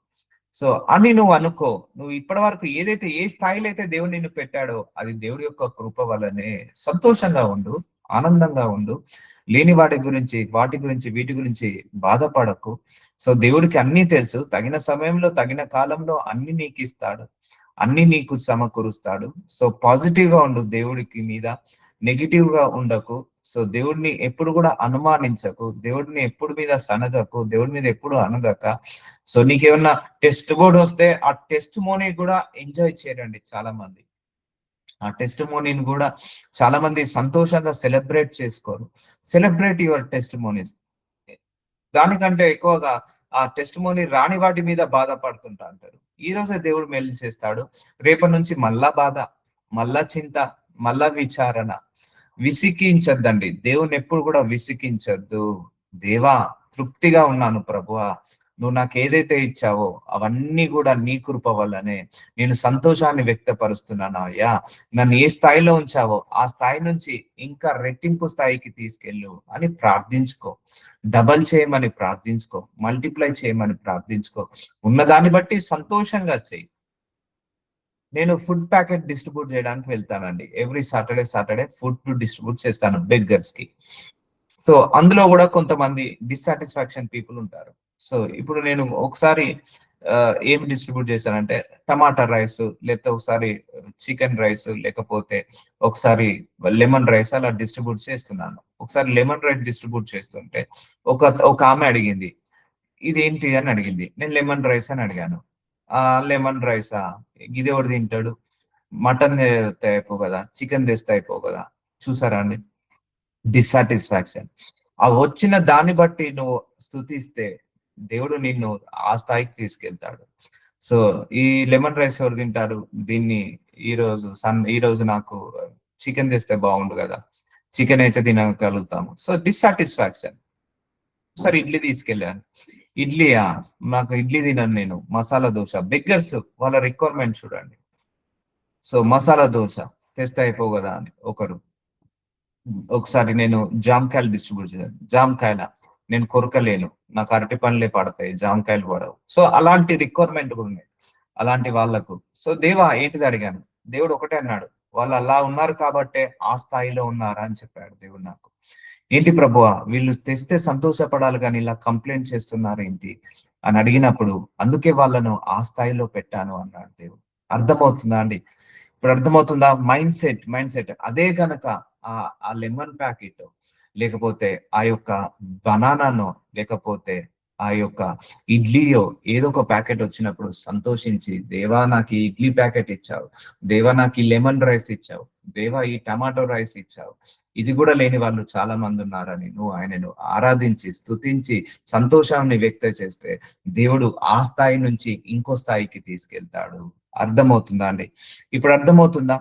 సో అని నువ్వు అనుకో. నువ్వు ఇప్పటి వరకు ఏదైతే ఏ స్థాయిలో అయితే దేవుడు నిన్ను పెట్టాడో అది దేవుడి యొక్క కృప వల్లనే. సంతోషంగా ఉండు, ఆనందంగా ఉండు. లేని వాటి గురించి వీటి గురించి బాధపడకు. సో దేవుడికి అన్ని తెలుసు, తగిన సమయంలో తగిన కాలంలో అన్ని నీకు ఇస్తాడు, అన్ని నీకు సమకూరుస్తాడు. సో పాజిటివ్ గా ఉండు దేవుడికి మీద, నెగిటివ్ గా ఉండకు. సో దేవుడిని ఎప్పుడు కూడా అనుమానించకు, దేవుడిని ఎప్పుడు మీద సనగకు, దేవుడి మీద ఎప్పుడు అనగక. సో నీకేమన్నా టెస్ట్ బోర్డ్ వస్తే ఆ టెస్ట్ మోనీ కూడా ఎంజాయ్ చేయరండి చాలా మంది. ఆ టెస్ట్ మోనీని కూడా చాలా మంది సంతోషంగా సెలబ్రేట్ చేసుకోరు. Celebrate your test Moni's. దానికంటే ఎక్కువగా ఆ టెస్ట్ మోనీ రాని వాటి మీద బాధపడుతుంటా అంటారు. ఈ రోజే దేవుడు మేలు చేస్తాడు, రేపటి నుంచి మళ్ళా బాధ, మళ్ళా చింత, మళ్ళా విచారణ. విసికించద్దండి, దేవుని ఎప్పుడు కూడా విసికించద్దు. దేవా, తృప్తిగా ఉన్నాను ప్రభువా, నువ్వు నాకు ఏదైతే ఇచ్చావో అవన్నీ కూడా నీ కృప వల్లనే. నేను సంతోషాన్ని వ్యక్తపరుస్తున్నాను అయ్యా. నన్ను ఏ స్థాయిలో ఉంచావో ఆ స్థాయి నుంచి ఇంకా రెట్టింపు స్థాయికి తీసుకెళ్ళు అని ప్రార్థించుకో. డబల్ చేయమని ప్రార్థించుకో, మల్టిప్లై చేయమని ప్రార్థించుకో. ఉన్నదాన్ని బట్టి సంతోషంగా చెయ్యి. నేను ఫుడ్ ప్యాకెట్ డిస్ట్రిబ్యూట్ చేయడానికి వెళ్తానండి. ఎవ్రీ సాటర్డే ఫుడ్ డిస్ట్రిబ్యూట్ చేస్తాను బెగ్గర్స్ కి. సో అందులో కూడా కొంతమంది డిస్సాటిస్ఫాక్షన్ పీపుల్ ఉంటారు. సో ఇప్పుడు నేను ఒకసారి ఏం డిస్ట్రిబ్యూట్ చేశానంటే టమాటా రైస్, లేకపోతే ఒకసారి చికెన్ రైస్, లేకపోతే ఒకసారి లెమన్ రైస్ అలా డిస్ట్రిబ్యూట్ చేస్తున్నాను. ఒకసారి లెమన్ రైస్ డిస్ట్రిబ్యూట్ చేస్తుంటే ఒక ఆమె అడిగింది, ఇదేంటి అని అడిగింది. నేను లెమన్ రైస్ అని అడిగాను. లెమన్ రైసా, ఇది ఎవడు తింటాడు, మటన్ తెస్తే అయిపో కదా, చికెన్ తెస్తే అయిపో కదా. చూసారా అండి డిస్సాటిస్ఫాక్షన్. ఆ వచ్చిన దాన్ని బట్టి నువ్వు స్తుతిస్తే దేవుడు నిన్ను ఆ స్థాయికి తీసుకెళ్తాడు. సో ఈ లెమన్ రైస్ ఎవరు తింటాడు, దీన్ని ఈ రోజు నాకు చికెన్ తెస్తే బాగుండు కదా, చికెన్ అయితే తినగలుగుతాము. So dissatisfaction. సరే ఇడ్లీ తీసుకెళ్ళాను. ఇడ్లీయా, నాకు ఇడ్లీ తినను నేను, మసాలా దోశ. బెగ్గర్స్ వాళ్ళ రిక్వైర్మెంట్ చూడండి. సో మసాలా దోశ తెస్తే అయిపో కదా అని ఒకరు. ఒకసారి నేను జామకాయలు డిస్ట్రిబ్యూట్ చేశాను. జామకాయల, నేను కొరకలేను, నాకు అరటి పండ్లే పడతాయి, జామకాయలు పడవు. సో అలాంటి రిక్వైర్మెంట్ కూడా ఉన్నాయి అలాంటి వాళ్ళకు. సో దేవా ఏంటిది అడిగాను, దేవుడు ఒకటే అన్నాడు, వాళ్ళు అలా ఉన్నారు కాబట్టే ఆ స్థాయిలో ఉన్నారా అని చెప్పాడు దేవుడు నాకు. ఏంటి ప్రభువా, వీళ్ళు తెస్తే సంతోషపడాలి కానీ ఇలా కంప్లైంట్ చేస్తున్నారు ఏంటి అని అడిగినప్పుడు, అందుకే వాళ్ళను ఆ స్థాయిలో పెట్టాను అన్నాడు దేవుడు. అర్థమవుతుందా అండి? ఇప్పుడు అర్థమవుతుందా? మైండ్ సెట్ అదే గనక ఆ లెమన్ ప్యాకెట్ లేకపోతే ఆ యొక్క బనానానో, లేకపోతే ఆ యొక్క ఇడ్లీయో ఏదో ఒక ప్యాకెట్ వచ్చినప్పుడు సంతోషించి, దేవా నాకు ఈ ఇడ్లీ ప్యాకెట్ ఇచ్చావు, దేవా నాకు ఈ లెమన్ రైస్ ఇచ్చావు, దేవా ఈ టమాటో రైస్ ఇచ్చావు, ఇది కూడా లేని వాళ్ళు చాలా మంది ఉన్నారని నువ్వు ఆయనను ఆరాధించి స్తుతించి సంతోషాన్ని వ్యక్తం చేస్తే దేవుడు ఆ స్థాయి నుంచి ఇంకో స్థాయికి తీసుకెళ్తాడు. అర్థమవుతుందా అండి? ఇప్పుడు అర్థమవుతుందా?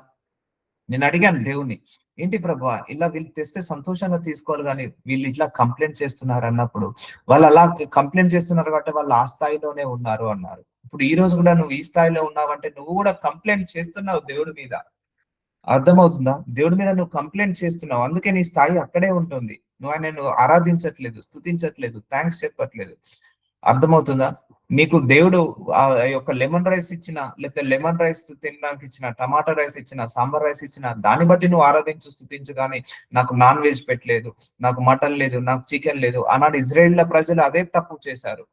నేను అడిగాను దేవుణ్ణి, ఏంటి ప్రభా ఇలా వీళ్ళు తెస్తే సంతోషంగా తీసుకోవాలి కానీ వీళ్ళు ఇట్లా కంప్లైంట్ చేస్తున్నారు అన్నప్పుడు, వాళ్ళు అలా కంప్లైంట్ చేస్తున్నారు కాబట్టి వాళ్ళు ఆ స్థాయిలోనే ఉన్నారు అన్నారు. ఇప్పుడు ఈ రోజు కూడా నువ్వు ఈ స్థాయిలో ఉన్నావంటే నువ్వు కూడా కంప్లైంట్ చేస్తున్నావు దేవుడి మీద. అర్థమవుతుందా? దేవుడి మీద నువ్వు కంప్లైంట్ చేస్తున్నావు, అందుకే నీ స్థాయి అక్కడే ఉంటుంది. నువ్వు ఆయనను ఆరాధించట్లేదు, స్తుతించట్లేదు, థ్యాంక్స్ చెప్పట్లేదు. అర్థమవుతుందా? నీకు దేవుడు ఆ యొక్క లెమన్ రైస్ ఇచ్చిన, లేకపోతే లెమన్ రైస్ తినడానికి ఇచ్చిన, టమాటా రైస్ ఇచ్చిన, సాంబార్ రైస్ ఇచ్చిన, దాన్ని బట్టి నువ్వు ఆరాధించు, స్తుతించు. కానీ నాకు నాన్ వెజ్ పెట్టలేదు, నాకు మటన్ లేదు, నాకు చికెన్ లేదు. ఆనాడు ఇజ్రాయేళ్ల ప్రజలు అదే తప్పు చేశారు.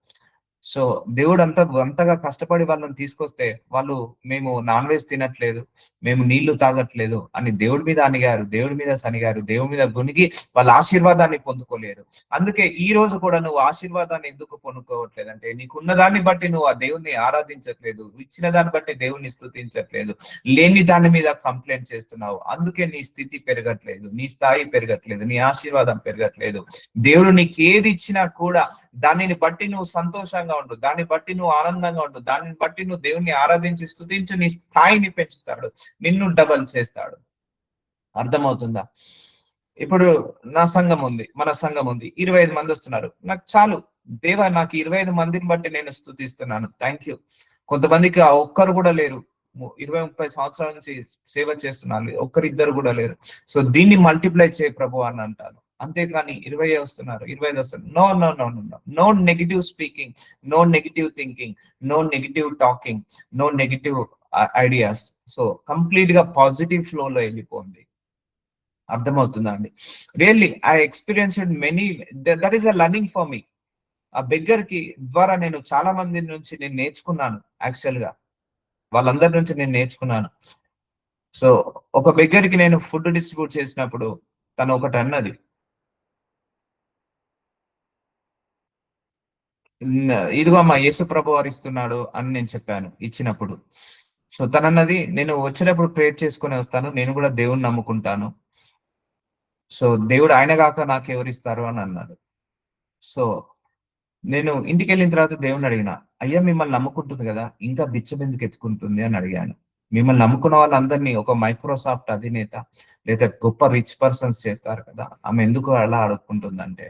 సో దేవుడు అంతగా కష్టపడి వాళ్ళని తీసుకొస్తే వాళ్ళు, మేము నాన్ వెజ్ తినట్లేదు, మేము నీళ్లు తాగట్లేదు అని దేవుడి మీద అనిగారు, దేవుడి మీద సనిగారు, దేవుడి మీద గొనిగి వాళ్ళ ఆశీర్వాదాన్ని పొందుకోలేరు. అందుకే ఈ రోజు కూడా నువ్వు ఆశీర్వాదాన్ని ఎందుకు పొందుకోవట్లేదు అంటే, నీకున్న దాన్ని బట్టి నువ్వు ఆ దేవుణ్ణి ఆరాధించట్లేదు, ఇచ్చిన దాన్ని బట్టి దేవుణ్ణి స్తుతించట్లేదు, లేని దాని మీద కంప్లైంట్ చేస్తున్నావు. అందుకే నీ స్థితి పెరగట్లేదు, నీ స్థాయి పెరగట్లేదు, నీ ఆశీర్వాదం పెరగట్లేదు. దేవుడు నీకు ఏది ఇచ్చినా కూడా దానిని బట్టి నువ్వు సంతోషంగా ఉండు, దాన్ని బట్టి నువ్వు ఆనందంగా ఉండు, దానిని బట్టి నువ్వు దేవుణ్ణి ఆరాధించి స్తుతించు. నీ స్థాయిని పెంచుతాడు, నిన్ను డబల్ చేస్తాడు. అర్థమవుతుందా? ఇప్పుడు నా సంఘం ఉంది, మన సంఘం ఉంది, 25 మంది వస్తున్నారు, నాకు చాలు. దేవా నాకు 25 మందిని బట్టి నేను స్తుతిస్తున్నాను, థ్యాంక్ యూ. కొంతమందికి ఆ ఒక్కరు కూడా లేరు, 20-30 సంవత్సరాల నుంచి సేవ చేస్తున్నాను, ఒక్కరిద్దరు కూడా లేరు. సో దీన్ని మల్టిప్లై చేయ ప్రభు అని అంటాను. అంతేకాని 20 వస్తున్నారు, 25 వస్తున్నారు, no no no no no no negative speaking, no negative thinking, no negative talking, no negative ideas. So complete గా పాజిటివ్ ఫ్లో లో వెళ్ళిపోండి. అర్థమవుతుందా అండి? Really I experienced many, that is a learning for me. ఆ బెగ్గర్ కి ద్వారా నేను చాలా మంది నుంచి నేను నేర్చుకున్నాను. యాక్చువల్ గా వాళ్ళందరి నుంచి నేను నేర్చుకున్నాను. సో ఒక బెగ్గర్ కి నేను ఫుడ్ డిస్ట్రిబ్యూట్ చేసినప్పుడు తను ఒకటి అన్నది, ఇదిగో అమ్మా యేసు ప్రభు వారు ఇస్తున్నాడు అని నేను చెప్పాను ఇచ్చినప్పుడు. సో తనన్నది, నేను వచ్చేటప్పుడు ప్రేయర్ చేసుకుని వస్తాను, నేను కూడా దేవుణ్ణి నమ్ముకుంటాను, సో దేవుడు ఆయన గాక నాకు ఎవరిస్తారు అని అన్నాడు. సో నేను ఇంటికి వెళ్ళిన తర్వాత దేవుణ్ణి అడిగిన, అయ్యా మిమ్మల్ని నమ్ముకుంటుంది కదా, ఇంకా బిచ్చం ఎందుకు ఎత్తుకుంటుంది అని అడిగాను. మిమ్మల్ని నమ్ముకున్న వాళ్ళందరినీ ఒక మైక్రోసాఫ్ట్ అధినేత లేదా గొప్ప రిచ్ పర్సన్స్ చేస్తారు కదా, ఆమె ఎందుకు అలా అడుక్కుంటుందంటే,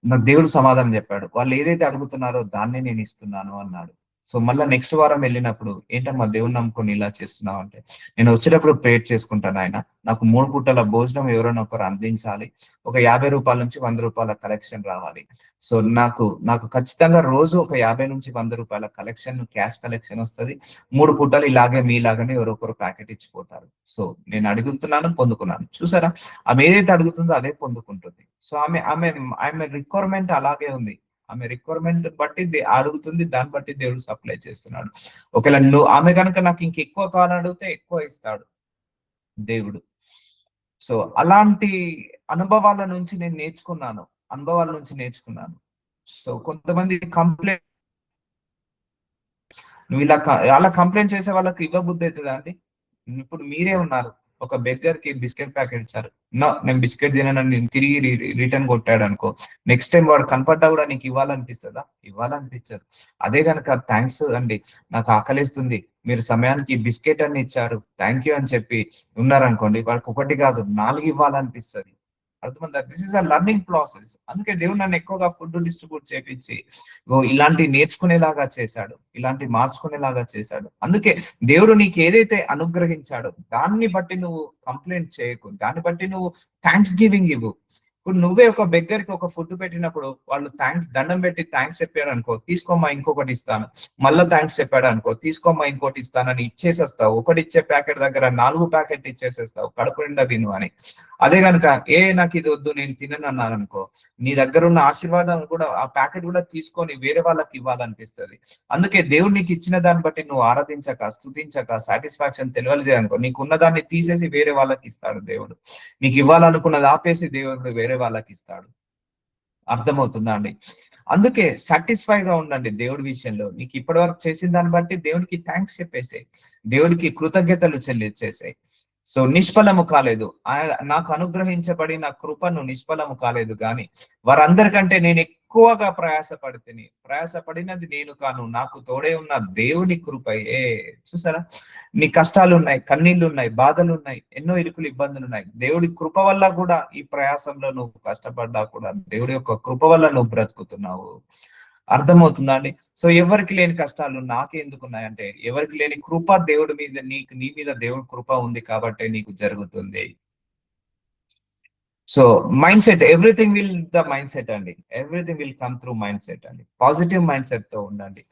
నాకు దేవుడు సమాధానం చెప్పాడు, వాళ్ళు ఏదైతే అడుగుతున్నారో దాన్నే నేను ఇస్తున్నాను అన్నాడు. సో మళ్ళీ నెక్స్ట్ వారం వెళ్ళినప్పుడు, ఏంటమ్మా దేవుని నమ్ముకొని ఇలా చేస్తున్నావు అంటే, నేను వచ్చేటప్పుడు ప్రేయర్ చేసుకుంటాను ఆయన, నాకు 3 పూటల భోజనం ఎవరైనా ఒకరు అందించాలి, ఒక 50 రూపాయల నుంచి 100 రూపాయల కలెక్షన్ రావాలి. సో నాకు నాకు ఖచ్చితంగా రోజు ఒక 50 నుంచి 100 రూపాయల కలెక్షన్, క్యాష్ కలెక్షన్ వస్తుంది. 3 పూటలు ఇలాగే మీలాగానే ఎవరొకరు ప్యాకెట్ ఇచ్చిపోతారు. సో నేను అడుగుతున్నాను, పొందుకున్నాను. చూసారా, ఆమె ఏదైతే అడుగుతుందో అదే పొందుకుంటుంది. సో ఆమె ఆమె ఆమె రిక్వైర్మెంట్ అలాగే ఉంది. ఆమె రిక్వైర్మెంట్ బట్టి అడుగుతుంది, దాన్ని బట్టి దేవుడు సప్లై చేస్తున్నాడు. ఒకవేళ నువ్వు ఆమె కనుక నాకు ఇంకెక్కువ కావాలని అడిగితే ఎక్కువ ఇస్తాడు దేవుడు. సో అలాంటి అనుభవాల నుంచి నేను నేర్చుకున్నాను, అనుభవాల నుంచి నేర్చుకున్నాను. సో కొంతమంది కంప్లైంట్, నువ్వు అలా కంప్లైంట్ చేసే వాళ్ళకి ఇవ్వబుద్ధి అవుతుందా అండి? ఇప్పుడు మీరే ఉన్నారు, ఒక బెగ్గర్ కి బిస్కెట్ ప్యాకెట్ ఇచ్చారు, నా నేను బిస్కెట్ తినని నేను తిరిగి రిటర్న్ కొట్టాడు అనుకో, నెక్స్ట్ టైం వాడు కనపడ్డా కూడా నీకు ఇవ్వాలనిపిస్తుందా? ఇవ్వాలనిపించదు. అదే కనుక థ్యాంక్స్ అండి, నాకు ఆకలిస్తుంది, మీరు సమయానికి బిస్కెట్ అని ఇచ్చారు, థ్యాంక్ యూ అని చెప్పి ఉన్నారనుకోండి, వాడికి ఒకటి కాదు 4 ఇవ్వాలనిపిస్తుంది. అర్థమైందా? This is a learning process. అందుకే దేవుడు నన్ను ఎక్కువగా ఫుడ్ డిస్ట్రిబ్యూట్ చేపించి ఇలాంటి నేర్చుకునేలాగా చేశాడు, ఇలాంటి మార్చుకునేలాగా చేశాడు. అందుకే దేవుడు నీకు ఏదైతే అనుగ్రహించాడో దాన్ని బట్టి నువ్వు కంప్లైంట్ చేయకు, దాన్ని బట్టి నువ్వు థ్యాంక్స్ గివింగ్ ఇవ్వు. ఇప్పుడు నువ్వే ఒక బెగ్గరికి ఒక ఫుడ్ పెట్టినప్పుడు వాళ్ళు దండం పెట్టి థ్యాంక్స్ చెప్పాడు అనుకో, తీసుకోమ్మా ఇంకొకటి ఇస్తాను, మళ్ళీ థ్యాంక్స్ చెప్పాడు అనుకో, తీసుకోమ్మా ఇంకోటి ఇస్తానని ఇచ్చేసేస్తావు. ఒకటి ఇచ్చే ప్యాకెట్ దగ్గర 4 ప్యాకెట్ ఇచ్చేసేస్తావు, కడుపు నిండా తిను అని. అదే కనుక నాకు ఇది వద్దు నేను తినను అన్నాను అనుకో, నీ దగ్గర ఉన్న ఆశీర్వాదం కూడా ఆ ప్యాకెట్ కూడా తీసుకొని వేరే వాళ్ళకి ఇవ్వాలనిపిస్తుంది. అందుకే దేవుడు నీకు ఇచ్చిన దాన్ని బట్టి నువ్వు ఆరాధించక, స్తుతించక, సాటిస్ఫాక్షన్ తెలియజేయనుకో, నీకున్న దాన్ని తీసేసి వేరే వాళ్ళకి ఇస్తాడు దేవుడు. నీకు ఇవ్వాలనుకున్నది ఆపేసి దేవుడు వేరే వాళ్ళకి ఇస్తాడు. అర్థమవుతుందా అండి? అందుకే సాటిస్ఫైగా ఉండండి దేవుడి విషయంలో. నీకు ఇప్పటి వరకు చేసిన దాన్ని బట్టి దేవుడికి థ్యాంక్స్ చెప్పేసాయి, దేవుడికి కృతజ్ఞతలు చెల్లించేసాయి. సో నిష్ఫలము కాలేదు, నాకు అనుగ్రహించబడిన కృపను నిష్ఫలము కాలేదు కానీ వారందరికంటే నేను ఎక్కువగా ప్రయాసపడినది నేను కాను, నాకు తోడే ఉన్న దేవుని కృపయే. చూసారా, నీ కష్టాలు ఉన్నాయి, కన్నీళ్లు ఉన్నాయి, బాధలు ఉన్నాయి, ఎన్నో ఇరుకులు ఇబ్బందులు ఉన్నాయి. దేవుడి కృప వల్ల కూడా ఈ ప్రయాసంలో నువ్వు కష్టపడ్డా కూడా దేవుడి యొక్క కృప వల్ల నువ్వు బ్రతుకుతున్నావు. అర్థమవుతుందా అండి? సో ఎవరికి లేని కష్టాలు నాకే ఎందుకున్నాయంటే, ఎవరికి లేని కృప దేవుడి మీద, నీ మీద దేవుడి కృప ఉంది కాబట్టి నీకు జరుగుతుంది. So mind set, everything will the mind set అండి, everything will come through mind set అండి. పాజిటివ్ మైండ్ సెట్ తో ఉండండి.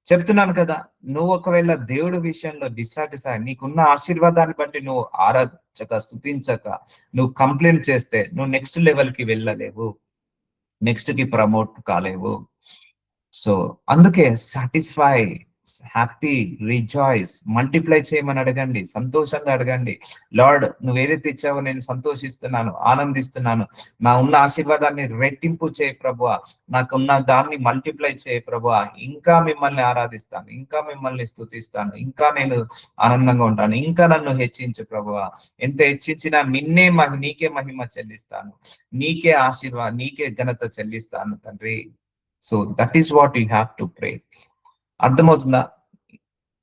చెప్తున్నాను కదా, నువ్వు ఒకవేళ దేవుడి విషయంలో డిస్సాటిస్ఫై, నీకున్న ఆశీర్వాదాన్ని బట్టి నువ్వు ఆరాధించక, స్తుతించక, నువ్వు కంప్లైంట్ చేస్తే నువ్వు నెక్స్ట్ లెవెల్ కి వెళ్ళలేవు, నెక్స్ట్ కి ప్రమోట్ కాలేవు. సో అందుకే సాటిస్ఫై, హ్యాపీ, రిజాయిస్, మల్టిప్లై చేయమని అడగండి, సంతోషంగా అడగండి. లార్డ్ నువ్వు ఏదైతే ఇచ్చావో నేను సంతోషిస్తున్నాను, ఆనందిస్తున్నాను, నా ఉన్న ఆశీర్వాదాన్ని రెట్టింపు చేయి ప్రభువా, నాకున్న దాన్ని మల్టిప్లై చేయి ప్రభువా, ఇంకా మిమ్మల్ని ఆరాధిస్తాను, ఇంకా మిమ్మల్ని స్తుతిస్తాను, ఇంకా నేను ఆనందంగా ఉంటాను, ఇంకా నన్ను హెచ్చించు ప్రభువా, ఎంత హెచ్చించినా నీకే మహిమ చెల్లిస్తాను, నీకే నీకే ఘనత చెల్లిస్తాను తండ్రి. So that is what you have to pray. అర్థమవుతుందా?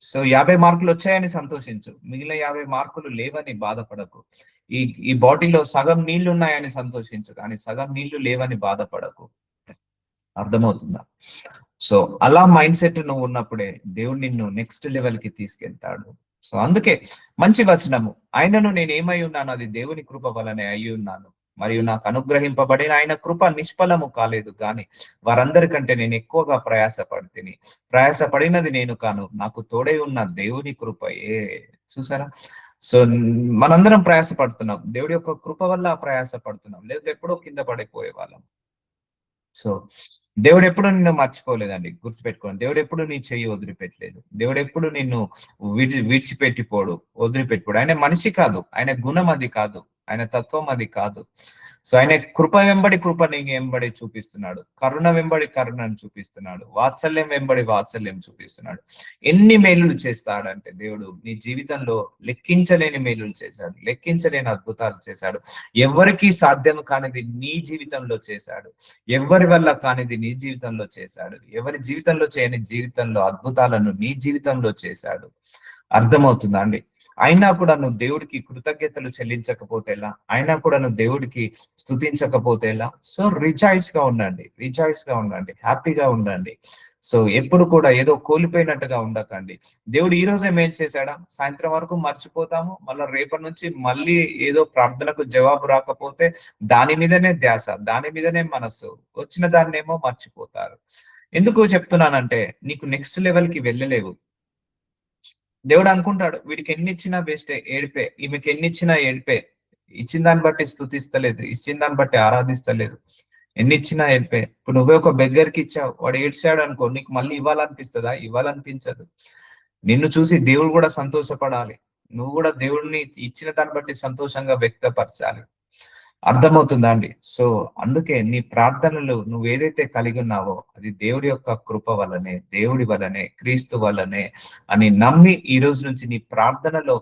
సో 50 మార్కులు వచ్చాయని సంతోషించు, మిగిలిన 50 మార్కులు లేవని బాధపడకు. ఈ బాడీలో సగం నీళ్లు ఉన్నాయని సంతోషించు, కానీ సగం నీళ్లు లేవని బాధపడకు. అర్థమవుతుందా? సో అలా మైండ్ సెట్ నువ్వు ఉన్నప్పుడే దేవుడు నిన్ను నెక్స్ట్ లెవెల్ కి తీసుకెళ్తాడు. సో అందుకే మంచి వచనము, ఆయనను నేను ఏమై ఉన్నాను అది దేవుని కృప వలనే అయి ఉన్నాను, మరియు నాకు అనుగ్రహింపబడిన ఆయన కృప నిష్ఫలము కాలేదు కానీ వారందరికంటే నేను ఎక్కువగా ప్రయాసపడినది నేను కాను, నాకు తోడై ఉన్న దేవుని కృపయే. చూసారా? సో మనందరం ప్రయాసపడుతున్నాం, దేవుడి యొక్క కృప వల్ల ప్రయాసపడుతున్నాం, లేకపోతే ఎప్పుడో కింద పడిపోయే వాళ్ళం. సో దేవుడు ఎప్పుడు నిన్ను మర్చిపోలేదండి, గుర్తుపెట్టుకోండి. దేవుడు ఎప్పుడు నీ చెయ్యి వదిలిపెట్టలేదు, దేవుడు ఎప్పుడు నిన్ను వదిలిపెట్టిపోడు. ఆయన మనిషి కాదు, ఆయన గుణం అది కాదు, ఆయన తత్వం అది కాదు. సో ఆయన కృప వెంబడి కృప నీకు వెంబడి చూపిస్తున్నాడు, కరుణ వెంబడి కరుణను చూపిస్తున్నాడు, వాత్సల్యం వెంబడి వాత్సల్యం చూపిస్తున్నాడు. ఎన్ని మేలులు చేస్తాడంటే దేవుడు నీ జీవితంలో లెక్కించలేని మేలులు చేశాడు, లెక్కించలేని అద్భుతాలు చేశాడు. ఎవరికి సాధ్యం కానిది నీ జీవితంలో చేశాడు, ఎవరి వల్ల కానిది నీ జీవితంలో చేశాడు, ఎవరి జీవితంలో చేయని జీవితంలో అద్భుతాలను నీ జీవితంలో చేశాడు. అర్థమవుతుందా అండి? అయినా కూడా నువ్వు దేవుడికి కృతజ్ఞతలు చెల్లించకపోతే ఎలా, అయినా కూడా నువ్వు దేవుడికి స్తుతించకపోతే ఎలా? సో రిజాయిస్ గా ఉండండి, హ్యాపీగా ఉండండి. సో ఎప్పుడు కూడా ఏదో కోల్పోయినట్టుగా ఉండకండి. దేవుడు ఈ రోజే మేలు చేశాడా, సాయంత్రం వరకు మర్చిపోతాము, మళ్ళీ రేపటి నుంచి మళ్ళీ ఏదో ప్రార్థనకు జవాబు రాకపోతే దాని మీదనే ధ్యాస, దాని మీదనే మనస్సు, వచ్చిన దాన్నేమో మర్చిపోతారు. ఎందుకు చెప్తున్నానంటే నీకు నెక్స్ట్ లెవెల్ కి వెళ్ళలేవు. దేవుడు అనుకుంటాడు వీడికి ఎన్ని ఇచ్చినా బెస్టే, ఏడిపే, ఈమెకి ఎన్ని ఇచ్చినా ఏడిపే, ఇచ్చిన దాన్ని బట్టి స్తుతిస్తలేదు, ఇచ్చిన దాన్ని బట్టి ఆరాధిస్తలేదు, ఎన్ని ఇచ్చినా ఏడిపే. ఇప్పుడు నువ్వే ఒక బెగ్గరికి ఇచ్చావు, వాడు ఏడ్చాడు అనుకో, నీకు మళ్ళీ ఇవ్వాలనిపిస్తుందా? ఇవ్వాలనిపించదు. నిన్ను చూసి దేవుడు కూడా సంతోషపడాలి, నువ్వు కూడా దేవుడిని ఇచ్చిన దాన్ని బట్టి సంతోషంగా వ్యక్తపరచాలి. అర్థమవుతుందా అండి? సో అందుకే నీ ప్రార్థనలు నువ్వు ఏదైతే కలిగి ఉన్నావో అది దేవుడి యొక్క కృప వల్లనే, దేవుడి వల్లనే, క్రీస్తు వల్లనే అని నమ్మి ఈ రోజు నుంచి నీ ప్రార్థనలో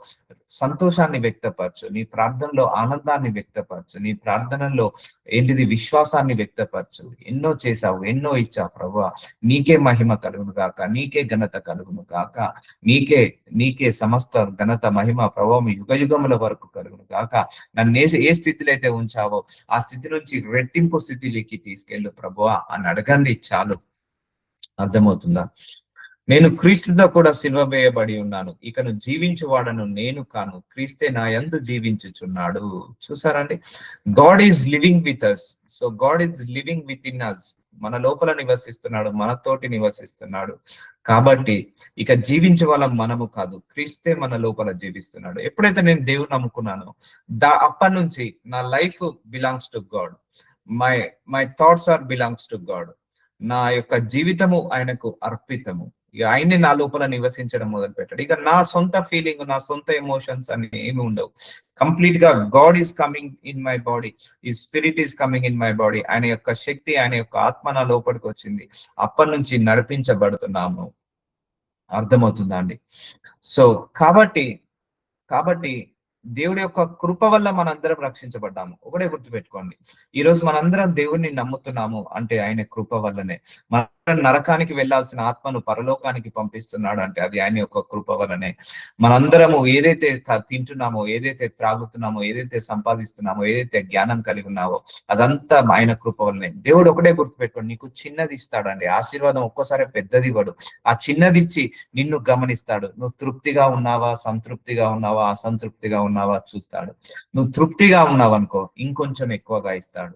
సంతోషాన్ని వ్యక్తపరచు, నీ ప్రార్థనలో ఆనందాన్ని వ్యక్తపరచు, నీ ప్రార్థనలో విశ్వాసాన్ని వ్యక్తపరచు. ఎన్నో చేశావు, ఎన్నో ఇచ్చావు ప్రభువా, నీకే మహిమ కలుగును గాక, నీకే ఘనత కలుగును గాక, నీకే సమస్త ఘనత మహిమ ప్రభావం యుగ యుగముల వరకు కలుగును గాక. నన్ను ఏ స్థితిలో అయితే ఉంచావో ఆ స్థితి నుంచి రెట్టింపు స్థితిలోకి తీసుకెళ్ళు ప్రభువా అని అడగండి చాలు. అర్థమవుతుందా? నేను క్రీస్తుతో కూడా సిలువ వేయబడి ఉన్నాను, ఇకను జీవించువాడను నేను కాను, క్రీస్తే నా యందు జీవించుచున్నాడు. చూసారండి, God is living with us. So God is living with in us. మన లోపల నివసిస్తున్నాడు, మనతోటి నివసిస్తున్నాడు. కాబట్టి ఇక జీవించే వాళ్ళం మనము కాదు, క్రీస్తే మన లోపల జీవిస్తున్నాడు. ఎప్పుడైతే నేను దేవుని నమ్ముకున్నానో అప్పటి నుంచి నా life belongs to God, my my thoughts are belongs to God. నా యొక్క జీవితము ఆయనకు అర్పితము. ఇక ఆయన్ని నా లోపల నివసించడం మొదలు పెట్టాడు. ఇక నా సొంత ఫీలింగ్, నా సొంత ఎమోషన్స్ అని ఏమి ఉండవు. కంప్లీట్ గా God is coming in my body, ఈ spirit is coming in my body. ఆయన యొక్క శక్తి, ఆయన యొక్క ఆత్మ నా లోపలికి వచ్చింది. అప్పటి నుంచి నడిపించబడుతున్నాము. అర్థమవుతుందా అండి? సో కాబట్టి కాబట్టి దేవుడి యొక్క కృప వల్ల మనందరం రక్షించబడ్డాము. ఒకటే గుర్తుపెట్టుకోండి, ఈ రోజు మనందరం దేవుడిని నమ్ముతున్నాము అంటే ఆయన కృప వల్లనే. మన నరకానికి వెళ్లాల్సిన ఆత్మను పరలోకానికి పంపిస్తున్నాడు అంటే అది ఆయన యొక్క కృప వల్లనే. మనందరము ఏదైతే తింటున్నామో, ఏదైతే త్రాగుతున్నామో, ఏదైతే సంపాదిస్తున్నామో, ఏదైతే జ్ఞానం కలిగి ఉన్నావో అదంతా ఆయన కృప వల్లనే. దేవుడు ఒకటే గుర్తుపెట్టుకోండి, నీకు చిన్నది ఇస్తాడండి. ఆశీర్వాదం ఒక్కోసారి పెద్దది ఇవ్వడు. ఆ చిన్నది ఇచ్చి నిన్ను గమనిస్తాడు. నువ్వు తృప్తిగా ఉన్నావా, సంతృప్తిగా ఉన్నావా, అసంతృప్తిగా ఉన్నావా చూస్తాడు. నువ్వు తృప్తిగా ఉన్నావనుకో ఇంకొంచెం ఎక్కువగా ఇస్తాడు.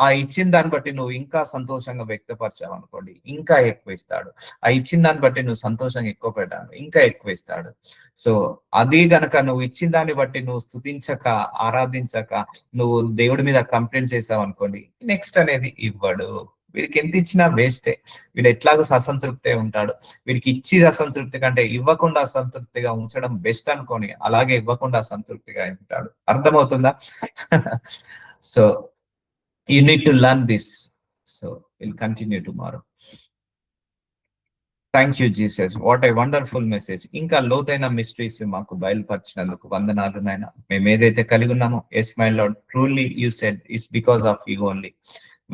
ఆ ఇచ్చిన దాన్ని బట్టి నువ్వు ఇంకా సంతోషంగా వ్యక్తపరిచావు అనుకోండి, ఇంకా ఎక్కువ ఇస్తాడు. ఆ ఇచ్చిన దాన్ని బట్టి నువ్వు సంతోషంగా ఎక్కువ పెట్టాను, ఇంకా ఎక్కువ ఇస్తాడు. సో అది గనక నువ్వు ఇచ్చిన దాన్ని బట్టి నువ్వు స్తుతించక, ఆరాధించక, నువ్వు దేవుడి మీద కంప్లైంట్ చేసావు అనుకోండి, నెక్స్ట్ అనేది ఇవ్వడు. వీడికి ఎంత ఇచ్చినా వేస్టే. వీడు ఎట్లాగో అసంతృప్తే ఉంటాడు. వీడికి ఇచ్చి అసంతృప్తి కంటే ఇవ్వకుండా అసంతృప్తిగా ఉంచడం బెస్ట్ అనుకొని అలాగే ఇవ్వకుండా అసంతృప్తిగా ఉంటాడు. అర్థమవుతుందా? So you need to learn this. So will continue tomorrow. Thank you Jesus, what a wonderful message. ఇంకా లోతైన మిస్టరీస్ మాకు బయలుపరిచినందుకు వందనాలు నాయన. మేము ఏదైతే కలిగి ఉన్నామో, yes my lord, truly you said it's because of you only.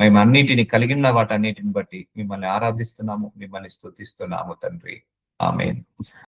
మేము అన్నిటిని కలిగిన వాటన్నిటిని బట్టి మిమ్మల్ని ఆరాధిస్తున్నాము, మిమ్మల్ని స్తుతిస్తున్నాము తండ్రి. ఆమేన్.